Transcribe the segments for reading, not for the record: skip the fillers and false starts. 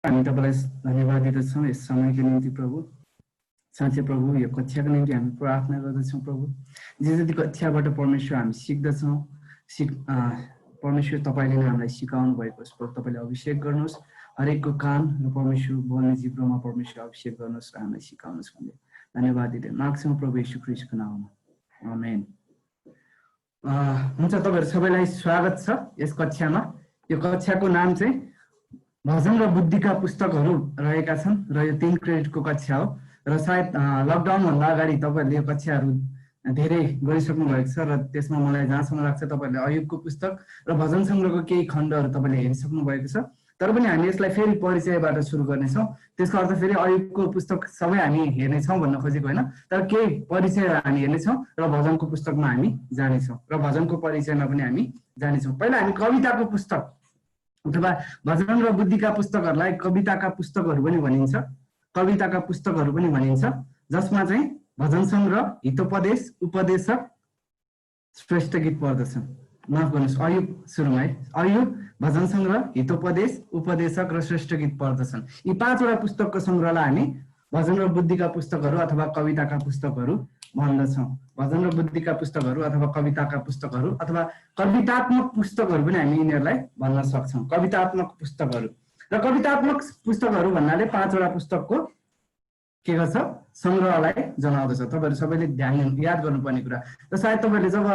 हामी तपाईलाई धन्यवाद दिँदछौँ यस समयको निम्ति प्रभु। साँच्चै प्रभु यो कक्षाको निम्ति हामी प्रार्थना गर्दछौँ प्रभु। जे जति कक्षाबाट परमेश्वर हामी सिक्दछौँ, परमेश्वर तपाईँले नै हामीलाई सिकाउनु भएको छ। तपाईँले अभिषेक गर्नुहोस्, हरेकको कान र परमेश्वर बोल्ने जिब्रोमा परमेश्वर अभिषेक गर्नुहोस् र हामीलाई सिकाउनुहोस् भन्ने धन्यवाद दिँदै माग्छौँ प्रभु येशू ख्रीष्टको नाममा, आमेन। हुन्छ, तपाईँहरू सबैलाई स्वागत छ यस कक्षामा। यो कक्षाको नाम चाहिँ भजन र बुद्धिका पुस्तकहरू रहेका छन् र यो 3 क्रेडिटको कक्षा हो र सायद लकडाउनभन्दा अगाडि तपाईँहरूले यो कक्षाहरू धेरै गरिसक्नु भएको छ र त्यसमा मलाई जहाँसम्म लाग्छ तपाईँहरूले अयुबको पुस्तक र भजन सङ्ग्रहको केही खण्डहरू तपाईँले हेरिसक्नु भएको छ। तर पनि हामी यसलाई फेरि परिचयबाट सुरु गर्नेछौँ। त्यसको अर्थ फेरि अयुबको पुस्तक सबै हामी हेर्नेछौँ भन्न खोजेको होइन, तर केही परिचय हामी हेर्नेछौँ र भजनको पुस्तकमा हामी जानेछौँ र भजनको परिचयमा पनि हामी जानेछौँ। पहिला हामी कविताको पुस्तक अथवा भजन र बुद्धिका पुस्तकहरूलाई कविताका पुस्तकहरू पनि भनिन्छ, कविताका पुस्तकहरू पनि भनिन्छ, जसमा चाहिँ भजन सङ्ग्रह, हितोपदेश, उपदेशक, श्रेष्ठ गीत पर्दछन्। माफ गर्नुहोस्, अयुब सुरुमा है, अयुब, भजन सङ्ग्रह, हितोपदेश, उपदेशक र श्रेष्ठ गीत पर्दछन्। यी 5वटा पुस्तकको सङ्ग्रहलाई हामी भजन र बुद्धिका पुस्तकहरू अथवा कविताका पुस्तकहरू भन्दछौँ। भजन र बुद्धिका पुस्तकहरू अथवा कविताका पुस्तकहरू अथवा कवितात्मक पुस्तकहरू पनि हामी यिनीहरूलाई भन्न सक्छौँ। कवितात्मक पुस्तकहरू र कवितात्मक पुस्तकहरू भन्नाले 5वटा पुस्तकको के गर्छ, सङ्ग्रहलाई जनाउँदछ। तपाईँहरू सबैले याद गर्नुपर्ने कुरा। र सायद तपाईँहरूले जब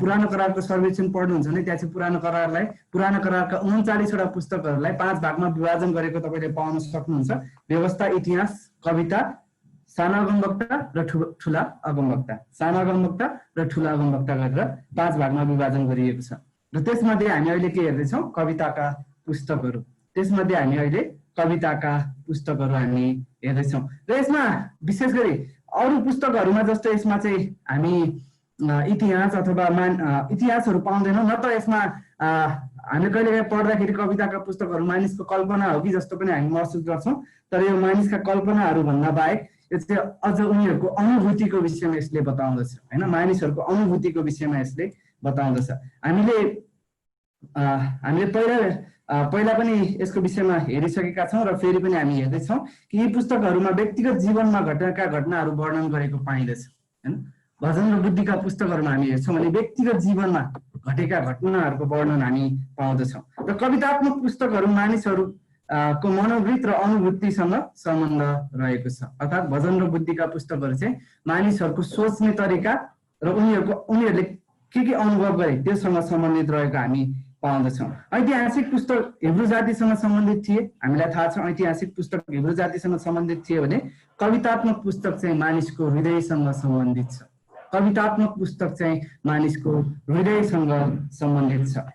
पुरानो करारको सर्वेक्षण पढ्नुहुन्छ भने त्यहाँ चाहिँ पुरानो करारका 39वटा पुस्तकहरूलाई 5 भागमा विभाजन गरेको तपाईँले पाउन सक्नुहुन्छ। व्यवस्था, इतिहास, कविता, साना अगमवक्ता र ठुला अगमवक्ता, साना अगमवक्ता र ठुला अगमवक्ता गरेर 5 भागमा विभाजन गरिएको छ। र त्यसमध्ये हामी अहिले के हेर्दैछौँ, कविताका पुस्तकहरू। त्यसमध्ये हामी अहिले कविताका पुस्तकहरू हामी हेर्दैछौँ। र यसमा विशेष गरी अरू पुस्तकहरूमा जस्तो यसमा चाहिँ हामी इतिहास अथवा इतिहासहरू पाउँदैनौँ। न त यसमा हामी कहिले पढ्दाखेरि कविताका पुस्तकहरू मानिसको कल्पना हो कि जस्तो पनि हामी महसुस गर्छौँ। तर यो मानिसका कल्पनाहरू भन्दा बाहेक यो चाहिँ अझ उनीहरूको अनुभूतिको विषयमा यसले बताउँदछ होइन, मानिसहरूको अनुभूतिको विषयमा यसले बताउँदछ। हामीले पहिला पनि यसको विषयमा हेरिसकेका छौँ र फेरि पनि हामी हेर्दैछौँ कि यी पुस्तकहरूमा व्यक्तिगत जीवनमा घटेका घटनाहरू वर्णन गरेको पाइँदछ होइन। भजन र बुद्धिका पुस्तकहरूमा हामी हेर्छौँ भने व्यक्तिगत जीवनमा घटेका घटनाहरूको वर्णन हामी पाउँदछौँ। र कवितात्मक पुस्तकहरू मानिसहरूको मनोवृत्त र अनुभूतिसँग सम्बन्ध रहेको छ। अर्थात् भजन र बुद्धिका पुस्तकहरू चाहिँ मानिसहरूको सोच्ने तरिका र उनीहरूले के अनुभव गरे त्योसँग सम्बन्धित रहेको हामी पाउँदछौँ। ऐतिहासिक पुस्तक हिब्रू जातिसँग सम्बन्धित थिए, हामीलाई थाहा छ। ऐतिहासिक पुस्तक हिब्रू जातिसँग सम्बन्धित थिए भने कवितात्मक पुस्तक चाहिँ मानिसको हृदयसँग सम्बन्धित छ। कवितात्मक पुस्तक चाहिँ मानिसको हृदयसँग सम्बन्धित छ।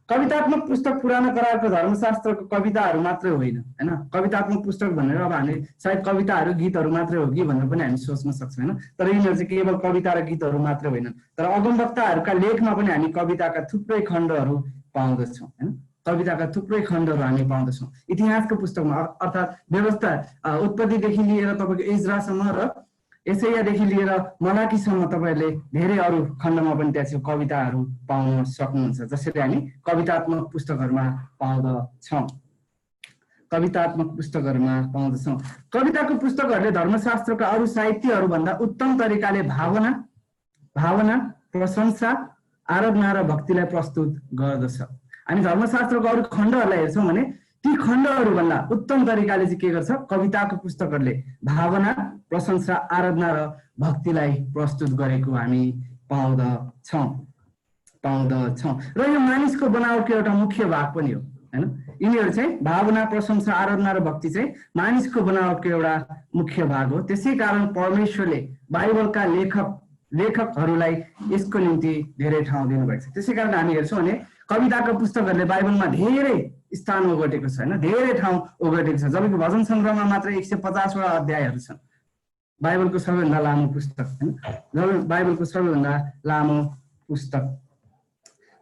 कवितात्मक पुस्तक पुरानो करारको धर्मशास्त्रको कविताहरू मात्रै होइन होइन। कवितात्मक पुस्तक भनेर अब हामी सायद कविताहरू गीतहरू मात्रै हो कि भनेर पनि हामी सोच्न सक्छौँ होइन। तर यिनीहरू चाहिँ केवल कविता र गीतहरू मात्रै होइनन्, तर अगमवक्ताहरूका लेखमा पनि हामी कविताका थुप्रै खण्डहरू पाउँदछौँ होइन। कविताका थुप्रै खण्डहरू हामी पाउँदछौँ इतिहासको पुस्तकमा। अर्थात् व्यवस्था, उत्पत्तिदेखि लिएर तपाईँको इजरासम्म र यसैयादेखि लिएर मलाकीसम्म तपाईँहरूले धेरै अरू खण्डमा पनि त्यहाँ कविताहरू पाउन सक्नुहुन्छ, जसरी हामी कवितात्मक पुस्तकहरूमा पाउँदछौँ। कवितात्मक पुस्तकहरूमा पाउँदछौँ। कविताको पुस्तकहरूले धर्मशास्त्रका अरू साहित्यहरूभन्दा उत्तम तरिकाले भावना, प्रशंसा, आराधना र भक्तिलाई प्रस्तुत गर्दछ। हामी धर्मशास्त्रको अरू खण्डहरूलाई हेर्छौँ भने ती खण्डहरूभन्दा उत्तम तरिकाले चाहिँ के गर्छ, कविताको पुस्तकहरूले भावना, प्रशंसा, आराधना र भक्तिलाई प्रस्तुत गरेको हामी पाउँदछौँ। र यो मानिसको बनावटको एउटा मुख्य भाग पनि हो होइन। यिनीहरू चाहिँ भावना, प्रशंसा, आराधना र भक्ति चाहिँ मानिसको बनावटको एउटा मुख्य भाग हो। त्यसै कारण परमेश्वरले बाइबलका लेखकहरूलाई यसको निम्ति धेरै ठाउँ दिनुभएको छ। त्यसै कारण हामी हेर्छौँ भने कविताका पुस्तकहरूले बाइबलमा धेरै स्थान ओगटेको छ होइन, धेरै ठाउँ ओगटेको छ। जबकि भजन सङ्ग्रहमा मात्र 150वटा अध्यायहरू छन्। बाइबलको सबैभन्दा लामो पुस्तक होइन, बाइबलको सबैभन्दा लामो पुस्तक।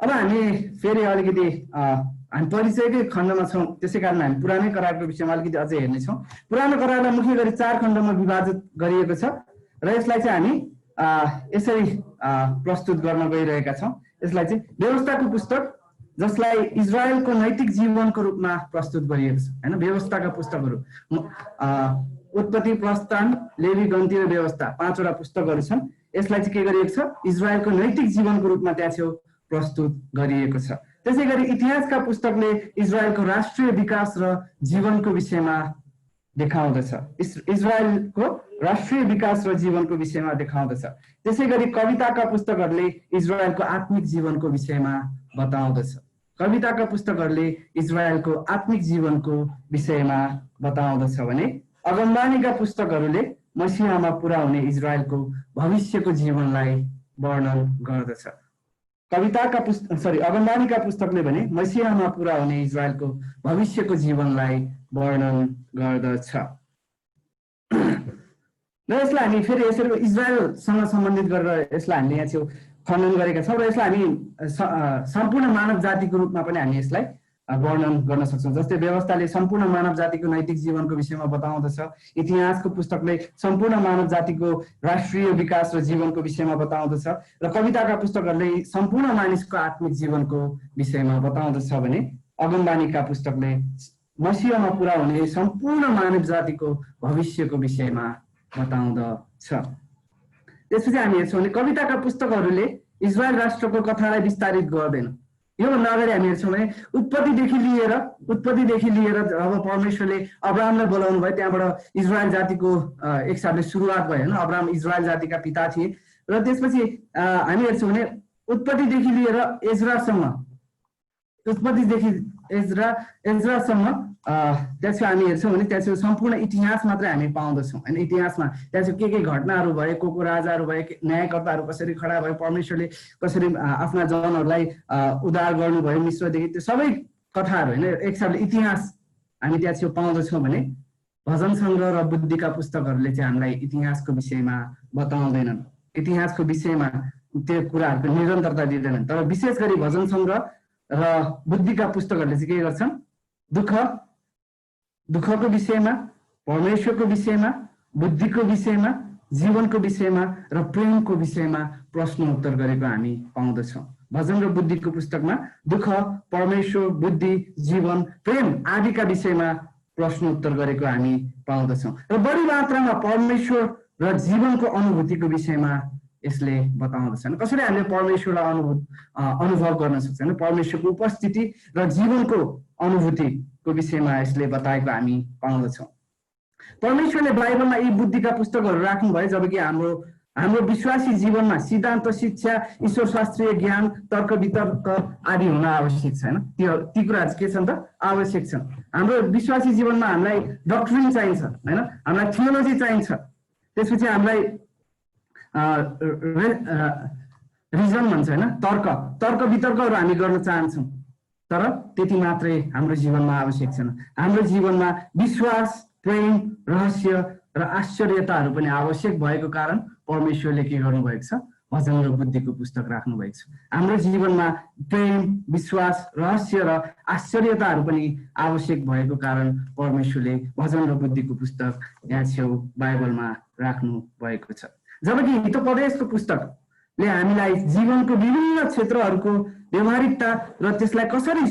अब हामी फेरि अलिकति हामी परिचयकै खण्डमा छौँ, त्यसै कारण हामी पुरानै करारको विषयमा अलिकति अझै हेर्नेछौँ। पुरानो करारलाई मुख्य गरी 4 खण्डमा विभाजित गरिएको छ र यसलाई चाहिँ हामी यसरी प्रस्तुत गर्न गइरहेका छौँ। यसलाई चाहिँ व्यवस्थाको पुस्तक, जसलाई इजरायलको नैतिक जीवनको रूपमा प्रस्तुत गरिएको छ हैन। व्यवस्थाका पुस्तकहरू उत्पत्ति, प्रस्थान, लेवी, गन्ती र व्यवस्था 5 वटा पुस्तकहरू छन्। यसलाई चाहिँ के गरिएको छ? इजरायलको नैतिक जीवनको रूपमा त्यहाँ छेउ प्रस्तुत गरिएको छ। त्यसैगरी इतिहासका पुस्तकले इजरायलको राष्ट्रिय विकास र जीवनको विषयमा देखाउँदछ। इजरायलको राष्ट्रिय विकास र जीवनको विषयमा देखाउँदछ। त्यसैगरी कविताका पुस्तकहरूले इजरायलको आत्मिक जीवनको विषयमा बताउँदछ। कविताका पुस्तकहरूले इजरायलको आत्मिक जीवनको विषयमा बताउँदछ भने अगमबानीका पुस्तकहरूले मसीहमा पुरा हुने इजरायलको भविष्यको जीवनलाई वर्णन गर्दछ। अगमबानीका पुस्तकले भने मसीहमा पुरा हुने इजरायलको भविष्यको जीवनलाई वर्णन गर्दछ। र यसलाई हामी फेरि यसरी इजरायलसँग सम्बन्धित गरेर यसलाई हामीले यहाँ छेउ खण्डन गरेका छौँ र यसलाई हामी सम्पूर्ण मानव जातिको रूपमा पनि हामी यसलाई वर्णन गर्न सक्छौँ। जस्तै व्यवस्थाले सम्पूर्ण मानव जातिको नैतिक जीवनको विषयमा बताउँदछ, इतिहासको पुस्तकले सम्पूर्ण मानव जातिको राष्ट्रिय विकास र जीवनको विषयमा बताउँदछ र कविताका पुस्तकहरूले सम्पूर्ण मानिसको आत्मिक जीवनको विषयमा बताउँदछ भने अगमबानीका पुस्तकले मसीहमा पुरा हुने सम्पूर्ण मानव जातिको भविष्यको विषयमा बताउँदछ। त्यसपछि हामी हेर्छौँ भने कविताका पुस्तकहरूले इजरायल राष्ट्रको कथालाई विस्तारित गर्दैन। योभन्दा अगाडि हामी हेर्छौँ भने उत्पत्तिदेखि लिएर अब परमेश्वरले अब्राहमलाई बोलाउनु भयो, त्यहाँबाट इजरायल जातिको एक हिसाबले सुरुवात भयो हैन। अब्राहम इजरायल जातिका पिता थिए र त्यसपछि हामी हेर्छौँ भने उत्पत्तिदेखि लिएर एजरासम्म त्यसो हामी हेर्छौँ भने त्यसो सम्पूर्ण इतिहास मात्रै हामी पाउँदछौँ हैन। इतिहासमा त्यसो के घटनाहरू भए, को राजाहरू भए, न्यायकर्ताहरू कसरी खडा भए, परमेश्वरले कसरी आफ्ना जनहरूलाई उद्धार गर्नुभयो मिश्रदेखि, त्यो सबै कथाहरू हैन एक हिसाबले इतिहास हामी त्यहाँ पाउँदछौँ भने भजन सङ्ग्रह र बुद्धिका पुस्तकहरूले चाहिँ हामीलाई इतिहासको विषयमा बताउँदैनन्। इतिहासको विषयमा त्यो कुराहरूको निरन्तरता दिँदैनन्। तर विशेष गरी भजन सङ्ग्रह र बुद्धिका पुस्तकहरूले चाहिँ के गर्छन्? दुःखको विषयमा, परमेश्वरको विषयमा, बुद्धिको विषयमा, जीवनको विषयमा र प्रेमको विषयमा प्रश्न उत्तर गरेको हामी पाउँदछौँ। भजन र बुद्धिको पुस्तकमा दुःख, परमेश्वर, बुद्धि, जीवन, प्रेम आदिका विषयमा प्रश्न उत्तर गरेको हामी पाउँदछौँ र बढी मात्रामा परमेश्वर र जीवनको अनुभूतिको विषयमा यसले बताउँदछ। कसरी हामीले परमेश्वरलाई अनुभव गर्न सक्छौँ, परमेश्वरको उपस्थिति र जीवनको अनुभूतिको विषयमा यसले बताएको हामी पाउँदछौँ। परमेश्वरले बाइबलमा यी बुद्धिका पुस्तकहरू राख्नुभयो, जबकि हाम्रो विश्वासी जीवनमा सिद्धान्त, शिक्षा, ईश्वर शास्त्रीय ज्ञान, तर्क वितर्क आदि हुन आवश्यक छ हैन। ती कुराहरू के छन् त? आवश्यक छन्। हाम्रो विश्वासी जीवनमा हामीलाई डक्ट्रिन चाहिन्छ हैन, हामीलाई थियोलोजी चाहिन्छ, त्यसपछि हामीलाई रिजन भन्छ हैन, तर्क वितर्कहरू हामी गर्न चाहन्छौँ। तर त्यति मात्रै हाम्रो जीवनमा आवश्यक छैन। हाम्रो जीवनमा विश्वास, प्रेम, रहस्य र आश्चर्यताहरू पनि आवश्यक भएको कारण परमेश्वरले के गर्नुभएको छ? भजन र बुद्धिको पुस्तक राख्नु भएको छ। हाम्रो जीवनमा प्रेम, विश्वास, रहस्य र आश्चर्यताहरू पनि आवश्यक भएको कारण परमेश्वरले भजन र बुद्धिको पुस्तक यहाँ छेउ बाइबलमा राख्नु भएको छ। जबकि हितोपदेशको पुस्तकले हामीलाई जीवनको विभिन्न क्षेत्रहरूको व्यवहारिकता र त्यसलाई कसरी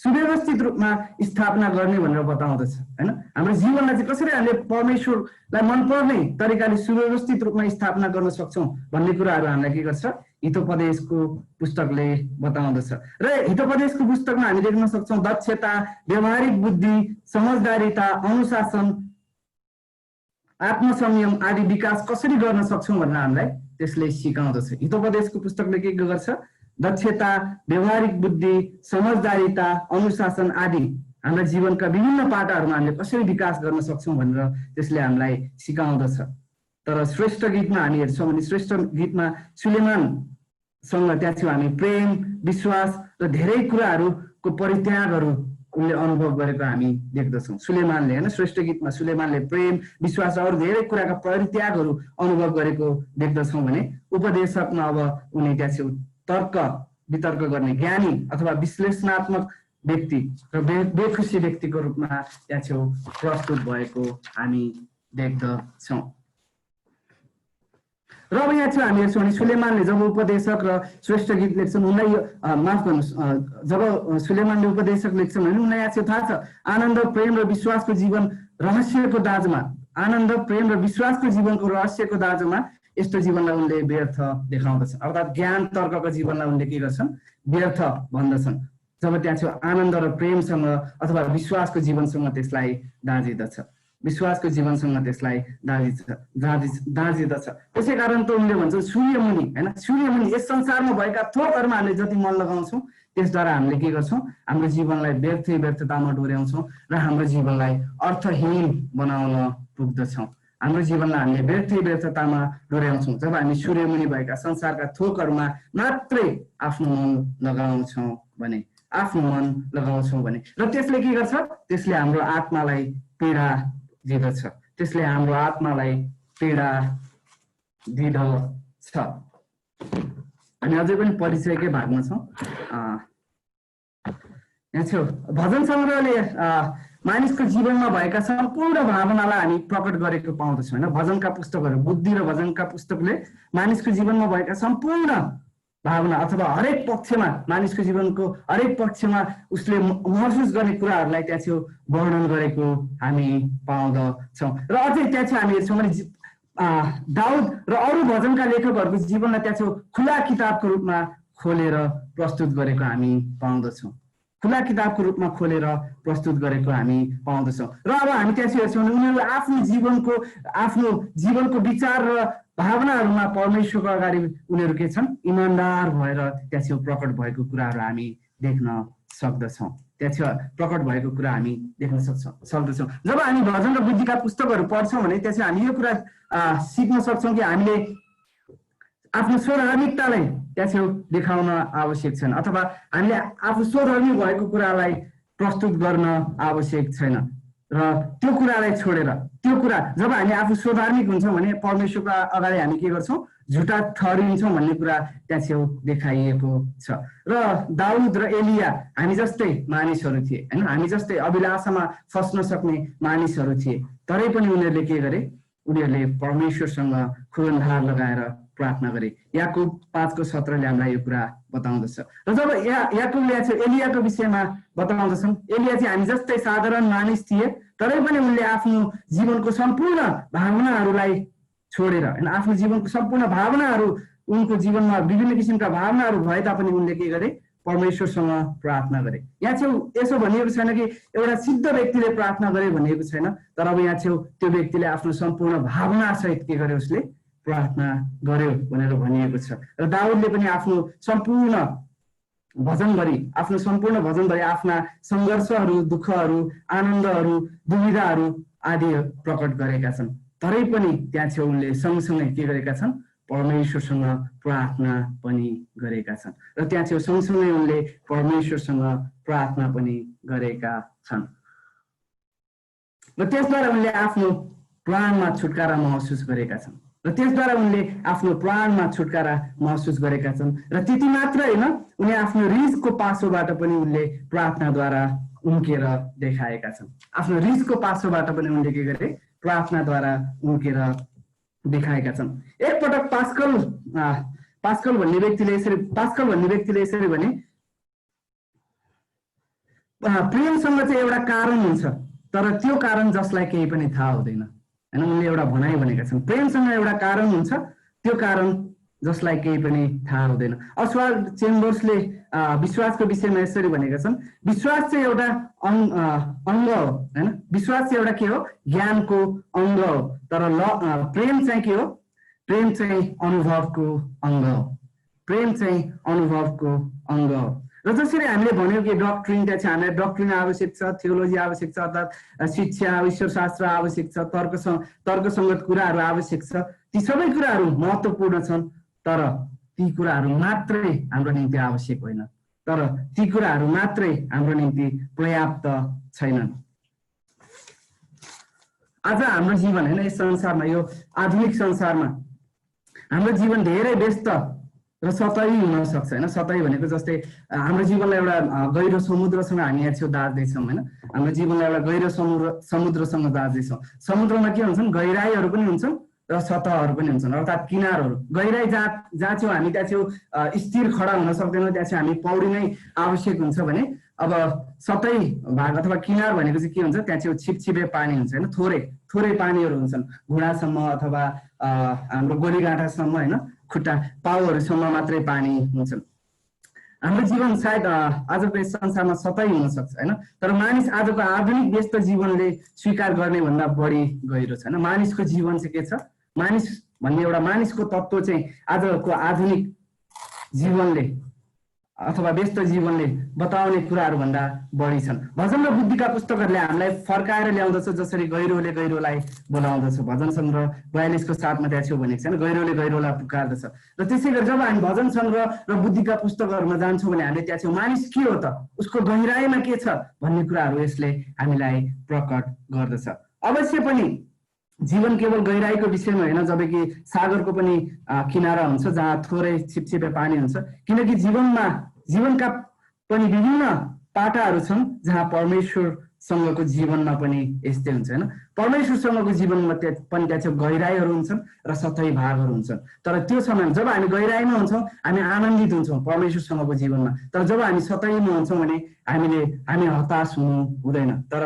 सुव्यवस्थित रूपमा स्थापना गर्ने भनेर बताउँदछ हैन। हाम्रो जीवनलाई चाहिँ कसरी हामीले परमेश्वरलाई मनपर्ने तरिकाले सुव्यवस्थित रूपमा स्थापना गर्न सक्छौँ भन्ने कुराहरू हामीलाई के गर्छ? हितोपदेशको पुस्तकले बताउँदछ। र हितोपदेशको पुस्तकमा हामी देख्न सक्छौँ दक्षता, व्यवहारिक बुद्धि, समझदारीता, अनुशासन, आत्मसंयम आदि विकास कसरी गर्न सक्छौँ भनेर हामीलाई त्यसले सिकाउँदछ। हितोपदेशको पुस्तकले के गर्छ? दक्षता, व्यवहारिक बुद्धि, समझदारीता, अनुशासन आदि हाम्रा जीवनका विभिन्न पाटाहरूमा हामीले कसरी विकास गर्न सक्छौँ भनेर त्यसले हामीलाई सिकाउँदछ। तर श्रेष्ठ गीतमा हामी हेर्छौँ भने श्रेष्ठ गीतमा सुलेमानसँग त्यहाँ छौँ हामी प्रेम, विश्वास र धेरै कुराहरूको परित्यागहरू उनले अनुभव गरेको हामी देख्दछौँ। सुलेमानले हैन, श्रेष्ठ गीतमा सुलेमानले प्रेम, विश्वास र अरू धेरै कुराका परित्यागहरू अनुभव गरेको देख्दछौँ भने उपदेशकमा अब उनी त्यहाँ छेउ तर्क वितर्क गर्ने ज्ञानी अथवा विश्लेषणात्मक व्यक्ति र बेखुसी व्यक्तिको रूपमा त्यहाँ छेउ प्रस्तुत भएको हामी देख्दछौँ। र अब यहाँ चाहिँ हामी हेर्छौँ भने सुलेमानले जब उपदेशक र श्रेष्ठ गीत लेख्छन् उनलाई माफ गर्नुहोस्, जब सुलेमानले उपदेशक लेख्छन् भने उनलाई यहाँ चाहिँ थाहा छ आनन्द प्रेम र विश्वासको जीवन रहस्यको दाजुमा, आनन्द प्रेम र विश्वासको जीवनको रहस्यको दाजुमा यस्तो जीवनलाई उनले व्यर्थ देखाउँदछन्, अर्थात् ज्ञान तर्कको जीवनलाई उनले के गर्छन्, व्यर्थ भन्दछन्। जब त्यहाँ चाहिँ आनन्द र प्रेमसँग अथवा विश्वासको जीवनसँग त्यसलाई दाँजिदछ, विश्वासको जीवनसँग त्यसलाई दाँजिदछ। त्यसै कारण त उनले भन्छ सूर्यमुनि होइन, सूर्यमुनि यस संसारमा भएका थोकहरूमा हामीले जति मन लगाउँछौँ त्यसद्वारा हामीले के गर्छौँ, हाम्रो जीवनलाई व्यर्थतामा डोर्याउँछौँ र हाम्रो जीवनलाई अर्थहीन बनाउन पुग्दछौँ। हाम्रो जीवनलाई हामीले व्यर्थतामा डोर्याउँछौँ जब हामी सूर्यमुनि भएका संसारका थोकहरूमा मात्रै आफ्नो मन लगाउँछौँ भने, र त्यसले के गर्छ, त्यसले हाम्रो आत्मालाई पीडा दिँदछ, त्यसले हाम्रो आत्मालाई पीडा दिँदछ। हामी अझै पनि परिचयकै भागमा छौँ। यहाँ छेउ भजन सङ्ग्रहले मानिसको जीवनमा भएका सम्पूर्ण भावनालाई हामी प्रकट गरेको पाउँदछौँ होइन। भजनका पुस्तकहरू, बुद्धि र भजनका पुस्तकले मानिसको जीवनमा भएका सम्पूर्ण भावना अथवा हरेक पक्षमा, मानिसको जीवनको हरेक पक्षमा उसले महसुस गर्ने कुराहरूलाई त्यहाँ चाहिँ वर्णन गरेको हामी पाउँदछौँ। र अझै त्यहाँ चाहिँ हामी हेर्छौँ भने दाउद र अरू भजनका लेखकहरूको जीवनलाई त्यहाँ चाहिँ खुला किताबको रूपमा खोलेर प्रस्तुत गरेको हामी पाउँदछौँ, खुला किताबको रूपमा खोलेर प्रस्तुत गरेको हामी पाउँदछौँ। र अब हामी त्यहाँ चाहिँ हेर्छौँ भने उनीहरू आफ्नो जीवनको विचार र भावनाहरूमा परमेश्वरको अगाडि उनीहरू के छन्, इमान्दार भएर त्यहाँ चाहिँ प्रकट भएको कुराहरू हामी देख्न सक्दछौँ, त्यहाँ चाहिँ प्रकट भएको कुरा हामी देख्न सक्दछौँ। जब हामी भजन र बुद्धिका पुस्तकहरू पढ्छौँ भने त्यहाँ चाहिँ हामी यो कुरा सिक्न सक्छौँ कि हामीले आफ्नो स्वधार्मिकतालाई त्यहाँ चाहिँ देखाउन आवश्यक छैन, अथवा हामीले आफू स्वधर्मी भएको कुरालाई प्रस्तुत गर्न आवश्यक छैन। र त्यो कुरालाई छोडेर, त्यो कुरा जब हामी आफू स्वधार्मिक हुन्छौँ भने परमेश्वरको अगाडि हामी के गर्छौँ, झुटा ठहरिन्छौँ भन्ने कुरा त्यहाँ छेउ देखाइएको छ। र दाउद र एलिया हामी जस्तै मानिसहरू थिए होइन, हामी जस्तै अभिलाषामा फस्न सक्ने मानिसहरू थिए, तरै पनि उनीहरूले के गरे, उनीहरूले परमेश्वरसँग खुनहार लगाएर प्रार्थना गरे। याकुब 5:17 हामीलाई यो कुरा बताउँदछ। र जब याकुबले चाहिँ एलियाको विषयमा बताउँदछन्, एलिया चाहिँ हामी जस्तै साधारण मानिस थिए, तरै पनि उनले आफ्नो जीवनको सम्पूर्ण भावनाहरूलाई छोडेर होइन, आफ्नो जीवनको सम्पूर्ण भावनाहरू, उनको जीवनमा विभिन्न किसिमका भावनाहरू भए तापनि उनले के गरे, परमेश्वरसँग प्रार्थना गरे। यहाँ छेउ यसो भनिएको छैन कि एउटा सिद्ध व्यक्तिले प्रार्थना गरे भनिएको छैन, तर अब यहाँ छेउ त्यो व्यक्तिले आफ्नो सम्पूर्ण भावना सहित के गर्यो, उसले प्रार्थना गर्यो भनेर भनिएको छ। र दाउदले पनि आफ्नो सम्पूर्ण भजनभरि आफ्ना सङ्घर्षहरू, दुःखहरू, आनन्दहरू, दुविधाहरू आदि प्रकट गरेका छन्, तरै पनि त्यहाँ चाहिँ उनले सँगसँगै के गरेका छन्, परमेश्वरसँग प्रार्थना पनि गरेका छन्। र त्यहाँ चाहिँ सँगसँगै उनले परमेश्वरसँग प्रार्थना पनि गरेका छन्। र त्यसद्वारा उनले आफ्नो प्राणमा छुटकारा महसुस गरेका छन्, र त्यसद्वारा उनले आफ्नो प्राणमा छुटकारा महसुस गरेका छन्। र त्यति मात्र होइन, उनी आफ्नो रिसको पासोबाट पनि उनले प्रार्थनाद्वारा उम्केर देखाएका छन्, आफ्नो रिसको पासोबाट पनि उनले के गरे, प्रार्थनाद्वारा उम्केर देखाएका छन्। एकपटक पास्कल भन्ने व्यक्तिले यसरी भने, प्रेमसँग चाहिँ एउटा कारण हुन्छ, तर त्यो कारण जसलाई केही पनि थाहा हुँदैन होइन। उनले एउटा भनाइ भनेका छन्, प्रेमसँग एउटा कारण हुन्छ, त्यो कारण जसलाई केही पनि थाहा हुँदैन। अस्वाल्ड चेम्बर्सले विश्वासको विषयमा यसरी भनेका छन्, विश्वास चाहिँ एउटा अङ्ग हो होइन, विश्वास चाहिँ एउटा के हो, ज्ञानको अङ्ग हो, तर प्रेम चाहिँ के हो, प्रेम चाहिँ अनुभवको अङ्ग हो, प्रेम चाहिँ अनुभवको अङ्ग हो। र जसरी हामीले भन्यौँ कि डक्ट्रिन, त्यहाँ चाहिँ हामीलाई डक्ट्रिन आवश्यक छ, थियोलोजी आवश्यक छ, अर्थात् शिक्षा, ईश्वरशास्त्र आवश्यक छ, तर्कसङ्गत कुराहरू आवश्यक छ, ती सबै कुराहरू महत्त्वपूर्ण छन्, तर ती कुराहरू मात्रै हाम्रो निम्ति आवश्यक होइन, तर ती कुराहरू मात्रै हाम्रो निम्ति पर्याप्त छैनन्। आज हाम्रो जीवन होइन, यस संसारमा, यो आधुनिक संसारमा हाम्रो जीवन धेरै व्यस्त र सतही हुन सक्छ होइन। सतही भनेको जस्तै हाम्रो जीवनलाई एउटा गहिरो समुद्रसँग हामी यहाँ छेउ दार्दैछौँ होइन, हाम्रो जीवनलाई एउटा गहिरो समुद्रसँग दार्दैछौँ। समुद्रमा के हुन्छन्, गहिराईहरू पनि हुन्छन् र सतहहरू पनि हुन्छन्, अर्थात् किनारहरू। गहिराई जहाँ छेउ हामी त्यहाँ छेउ स्थिर खडा हुन सक्दैनौँ, त्यहाँ चाहिँ हामी पौडी नै आवश्यक हुन्छ भने अब सतै भाग अथवा किनार भनेको चाहिँ के हुन्छ, त्यहाँ छेउ छिपछिपे पानी हुन्छ होइन, थोरै थोरै पानीहरू हुन्छन्, घुँडासम्म अथवा हाम्रो गोलीगाँठासम्म होइन, खुट्टा पाउहरूसम्म मात्रै पानी हुन्छन्। हाम्रो जीवन सायद आजको यस संसारमा सतै हुन सक्छ होइन, तर मानिस आजको आधुनिक व्यस्त जीवनले स्वीकार गर्ने भन्दा बढी गहिरो छ होइन। मानिसको जीवन चाहिँ के छ, मानिस भन्ने एउटा मानिसको तत्त्व चाहिँ आजको आधुनिक जीवनले अथवा व्यस्त जीवनले बताउने कुराहरू भन्दा बढी छन्। भजन र बुद्धिका पुस्तकहरूले हामीलाई फर्काएर ल्याउँदछ, जसरी गहिरोले गहिरोलाई बोलाउँदछ। भजन सङ्ग्रह 42 को 7 त्यहाँ छेउ भनेको छ, गहिरोले गहिरोलाई पुकार्दछ। र त्यसै गरी जब हामी भजन सङ्ग्रह र बुद्धिका पुस्तकहरूमा जान्छौँ भने हामीले त्यहाँ छेउ मानिस के हो त, उसको गहिराईमा के छ भन्ने कुराहरू यसले हामीलाई प्रकट गर्दछ। अवश्य पनि जीवन केवल गहिराईको विषयमा होइन, जबकि सागरको पनि किनारा हुन्छ जहाँ थोरै छिपछिपे पानी हुन्छ, किनकि जीवनका पनि विभिन्न पाटाहरू छन् जहाँ परमेश्वरसँगको जीवनमा पनि यस्तै हुन्छ होइन। परमेश्वरसँगको जीवनमा पनि त्यहाँ चाहिँ गहिराईहरू हुन्छन् र सतही भागहरू हुन्छन्। तर त्यो समय जब हामी गहिराईमा हुन्छौँ हामी आनन्दित हुन्छौँ परमेश्वरसँगको जीवनमा, तर जब हामी सतहीमा हुन्छौँ भने हामी हताश हुनु हुँदैन। तर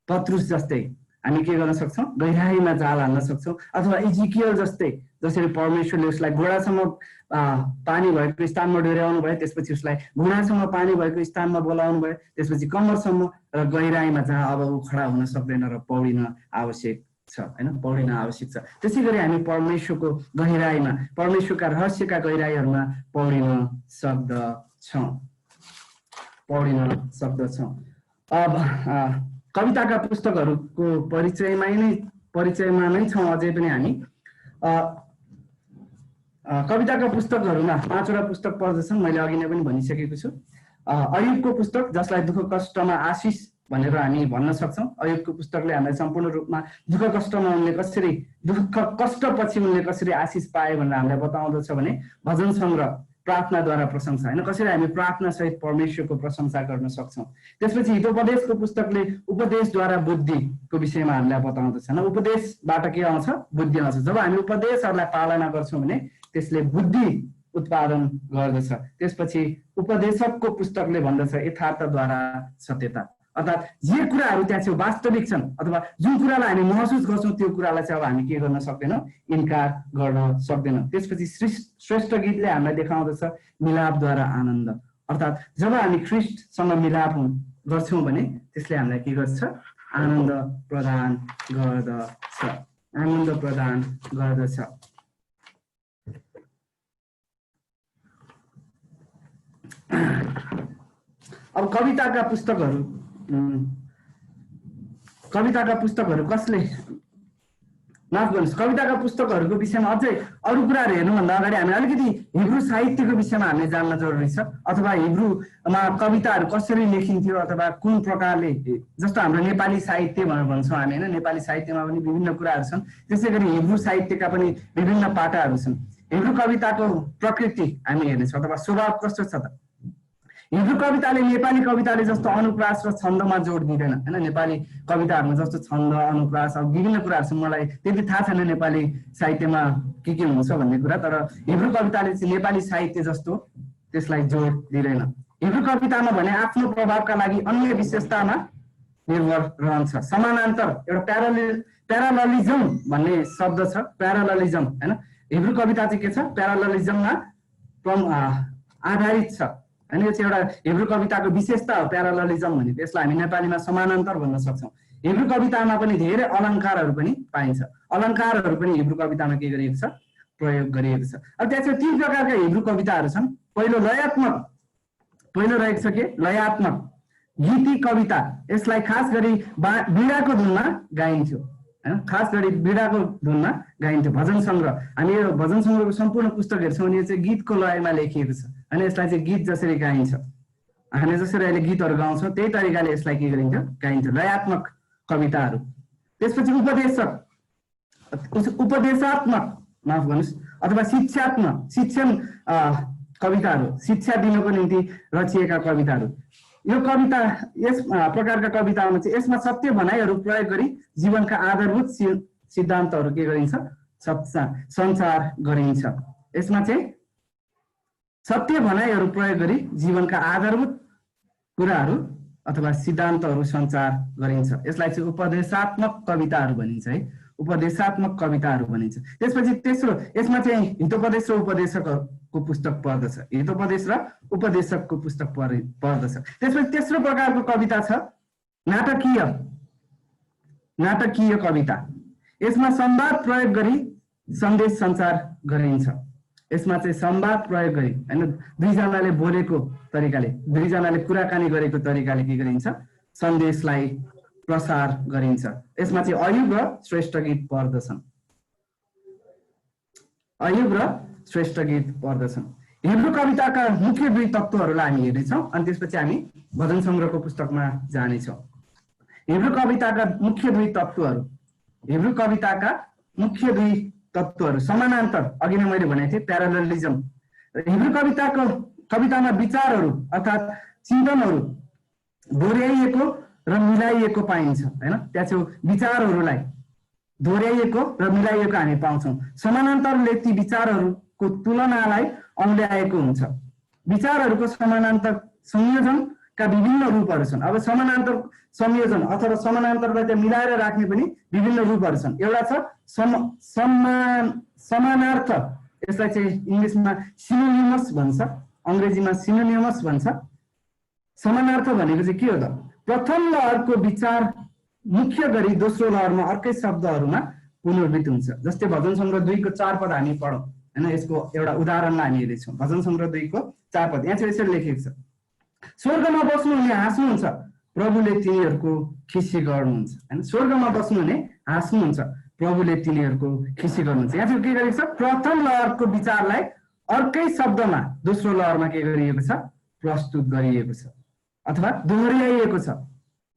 पत्रुस जस्तै हामी के गर्न सक्छौँ, गहिराईमा जाल हाल्न सक्छौँ, अथवा इजिकियल जस्तै जसरी परमेश्वरले उसलाई घोडासम्म पानी भएको स्थानमा डोर्याउनु भयो, त्यसपछि उसलाई घुँडासम्म पानी भएको स्थानमा बोलाउनु भयो, त्यसपछि कम्मरसम्म, र गहिराईमा जहाँ अब ऊ खडा हुन सक्दैन र पौडिन आवश्यक छ होइन, पौडिन आवश्यक छ। त्यसै गरी हामी परमेश्वरको गहिराईमा, परमेश्वरका रहस्यका गहिराईहरूमा पौडिन सक्दछौँ। अब कविताका पुस्तकहरूको परिचयमा नै छौँ अझै पनि हामी। कविताका पुस्तकहरूमा 5 वटा पुस्तक पर्दछन्, मैले अघि नै पनि भनिसकेको छु। अयुबको पुस्तक, जसलाई दुःख कष्टमा आशिष भनेर हामी भन्न सक्छौँ। अयुबको पुस्तकले हामीलाई सम्पूर्ण रूपमा दुःख कष्टमा उनले कसरी, दुःख कष्टपछि उनले कसरी आशिष पाए भनेर हामीलाई बताउँदछ भने भजन सङ्ग्रह प्रार्थनाद्वारा प्रशंसा होइन, कसरी हामी प्रार्थना सहित परमेश्वरको प्रशंसा गर्न सक्छौँ। त्यसपछि हितोपदेशको पुस्तकले उपदेशद्वारा बुद्धिको विषयमा हामीलाई बताउँदछ होइन। उपदेशबाट के आउँछ, बुद्धि आउँछ। जब हामी उपदेशहरूलाई पालना गर्छौँ भने त्यसले बुद्धि उत्पादन गर्दछ। त्यसपछि उपदेशकको पुस्तकले भन्दछ यथार्थद्वारा सत्यता, अर्थात् जे कुराहरू त्यहाँ चाहिँ वास्तविक छन् अथवा जुन कुरालाई हामी महसुस गर्छौँ त्यो कुरालाई चाहिँ अब हामी के गर्न सक्दैनौँ, इन्कार गर्न सक्दैनौँ। त्यसपछि श्रेष्ठ गीतले हामीलाई देखाउँदछ मिलापद्वारा आनन्द, अर्थात् जब हामी ख्रिस्टसँग मिलाप गर्छौँ भने त्यसले हामीलाई के गर्छ, आनन्द प्रदान गर्दछ। अब कविताका पुस्तकहरू कसले, माफ गर्नुहोस्, कविताका पुस्तकहरूको विषयमा अझै अरू कुराहरू हेर्नुभन्दा अगाडि हामी अलिकति हिब्रू साहित्यको विषयमा हामीले जान्न जरुरी छ, अथवा हिब्रूमा कविताहरू कसरी लेखिन्थ्यो अथवा कुन प्रकारले, जस्तो हाम्रो नेपाली साहित्य भनेर भन्छौँ हामी होइन, नेपाली साहित्यमा पनि विभिन्न कुराहरू छन्, त्यसै गरी हिब्रू साहित्यका पनि विभिन्न पाटाहरू छन्। हिब्रू कविताको प्रकृति हामी हेर्नेछौँ अथवा स्वभाव कस्तो छ त। हिब्रू कविताले नेपाली कविताले जस्तो अनुप्रास र छन्दमा जोड दिँदैन होइन। नेपाली कविताहरूमा जस्तो छन्द, अनुप्रास, अब विभिन्न कुराहरू छन्, मलाई त्यति थाहा छैन नेपाली साहित्यमा के हुन्छ भन्ने कुरा, तर हिब्रू कविताले चाहिँ नेपाली साहित्य जस्तो त्यसलाई जोड दिँदैन। हिब्रू कवितामा भने आफ्नो प्रभावका लागि अन्य विशेषतामा निर्भर रहन्छ। समानान्तर, एउटा प्याराललिजम भन्ने शब्द छ, प्याराललिजम होइन। हिब्रू कविता चाहिँ के छ, प्याराललिजममा आधारित छ होइन। यो चाहिँ एउटा हिब्रू कविताको विशेषता हो प्याराललिजम भने। त्यसलाई हामी नेपालीमा समानान्तर भन्न सक्छौँ। हिब्रू कवितामा पनि धेरै अलङ्कारहरू पनि पाइन्छ, अलङ्कारहरू पनि हिब्रू कवितामा के गरिएको छ, प्रयोग गरिएको छ। अब त्यहाँ चाहिँ 3 प्रकारका हिब्रू कविताहरू छन्। पहिलो रहेको छ के, लयात्मक गीती कविता। यसलाई खास गरी वीणाको धुनमा गाइन्थ्यो हैन, खास गरी वीणाको धुनमा गाइन्थ्यो। भजन सङ्ग्रह, हामी यो भजन सङ्ग्रहको सम्पूर्ण पुस्तक हेर्छौँ भने यो चाहिँ गीतको लयमा लेखिएको छ होइन। यसलाई चाहिँ गीत जसरी गाइन्छ, हामी जसरी अहिले गीतहरू गाउँछौँ त्यही तरिकाले यसलाई के गरिन्छ, गाइन्छ, लयात्मक कविताहरू। त्यसपछि उपदेशात्मक, माफ गर्नुहोस्, अथवा शिक्षण कविताहरू, शिक्षा दिनको निम्ति रचिएका कविताहरू। यो कविता, यस प्रकारका कवितामा चाहिँ यसमा सत्य भनाइहरू प्रयोग गरी जीवनका आधारभूत सिद्धान्तहरू के गरिन्छ, सञ्चार गरिन्छ। यसमा चाहिँ सत्य भनाइहरू प्रयोग गरी जीवनका आधारभूत कुराहरू अथवा सिद्धान्तहरू सञ्चार गरिन्छ। यसलाई चाहिँ उपदेशात्मक कविताहरू भनिन्छ है, उपदेशात्मक कविताहरू भनिन्छ। त्यसपछि तेस्रो यसमा चाहिँ हितोपदेश र उपदेशकको पुस्तक पर्दछ, हितोपदेश र उपदेशकको पुस्तक पर्दछ। त्यसपछि तेस्रो प्रकारको कविता छ नाटकीय कविता। यसमा संवाद प्रयोग गरी सन्देश सञ्चार गरिन्छ। यसमा चाहिँ संवाद प्रयोग गरी हैन, दुईजनाले बोलेको तरिकाले, दुईजनाले कुराकानी गरेको तरिकाले के गरिन्छ, सन्देशलाई प्रसार गरिन्छ। यसमा चाहिँ अयुब र श्रेष्ठ गीत पर्दछन्, अयुब र श्रेष्ठ गीत पर्दछन्। हिब्रू कविताका मुख्य दुई तत्त्वहरूलाई हामी हेर्नेछौँ अनि त्यसपछि हामी भजन सङ्ग्रहको पुस्तकमा जानेछौँ। हिब्रू कविताका मुख्य दुई तत्त्वहरू, हिब्रू कविताका मुख्य दुई तत्त्वहरू समानान्तर, अघि नै मैले भनेको थिएँ प्यारालेलिजम। हिब्रू कवितामा विचारहरू अर्थात् चिन्तनहरू दोहोऱ्याइएको र मिलाइएको पाइन्छ हैन। त्यहाँ चाहिँ विचारहरूलाई दोहोऱ्याइएको र मिलाइएको हामी पाउँछौँ। समानान्तरले ती विचारहरूको तुलनालाई औँल्याएको हुन्छ। विचारहरूको समानान्तर संयोजनका विभिन्न रूपहरू छन्। अब समानान्तर संयोजन अथवा समानान्तरलाई त्यहाँ मिलाएर राख्ने पनि विभिन्न रूपहरू छन्। एउटा छ समानार्थ, यसलाई चाहिँ इङ्ग्लिसमा सिनोनिमस भन्छ, अङ्ग्रेजीमा सिनोनिमस भन्छ। समानार्थ भनेको चाहिँ के हो त, प्रथम लहरको विचार मुख्य गरी दोस्रो लहरमा अर्कै शब्दहरूमा पुनर्वृत्त हुन्छ। जस्तै भजन सङ्ग्रह 2 को 4 पद हामी पढौँ हैन, यसको एउटा उदाहरणलाई हामी हेर्छौँ। भजन सङ्ग्रह 2 को 4 पद यहाँ चाहिँ यसरी लेखेको छ, स्वर्गमा बस्नुहुने हाँस्नुहुन्छ, प्रभुले तिनीहरूको खिसी गर्नुहुन्छ हैन। स्वर्गमा बस्नुहुने हाँस्नुहुन्छ, प्रभुले तिनीहरूको खिसी गर्नुहुन्छ। यहाँ चाहिँ के गरेको छ, प्रथम लहरको विचारलाई अर्कै शब्दमा दोस्रो लहरमा के गरिएको छ, प्रस्तुत गरिएको छ अथवा दोहोऱ्याइएको छ,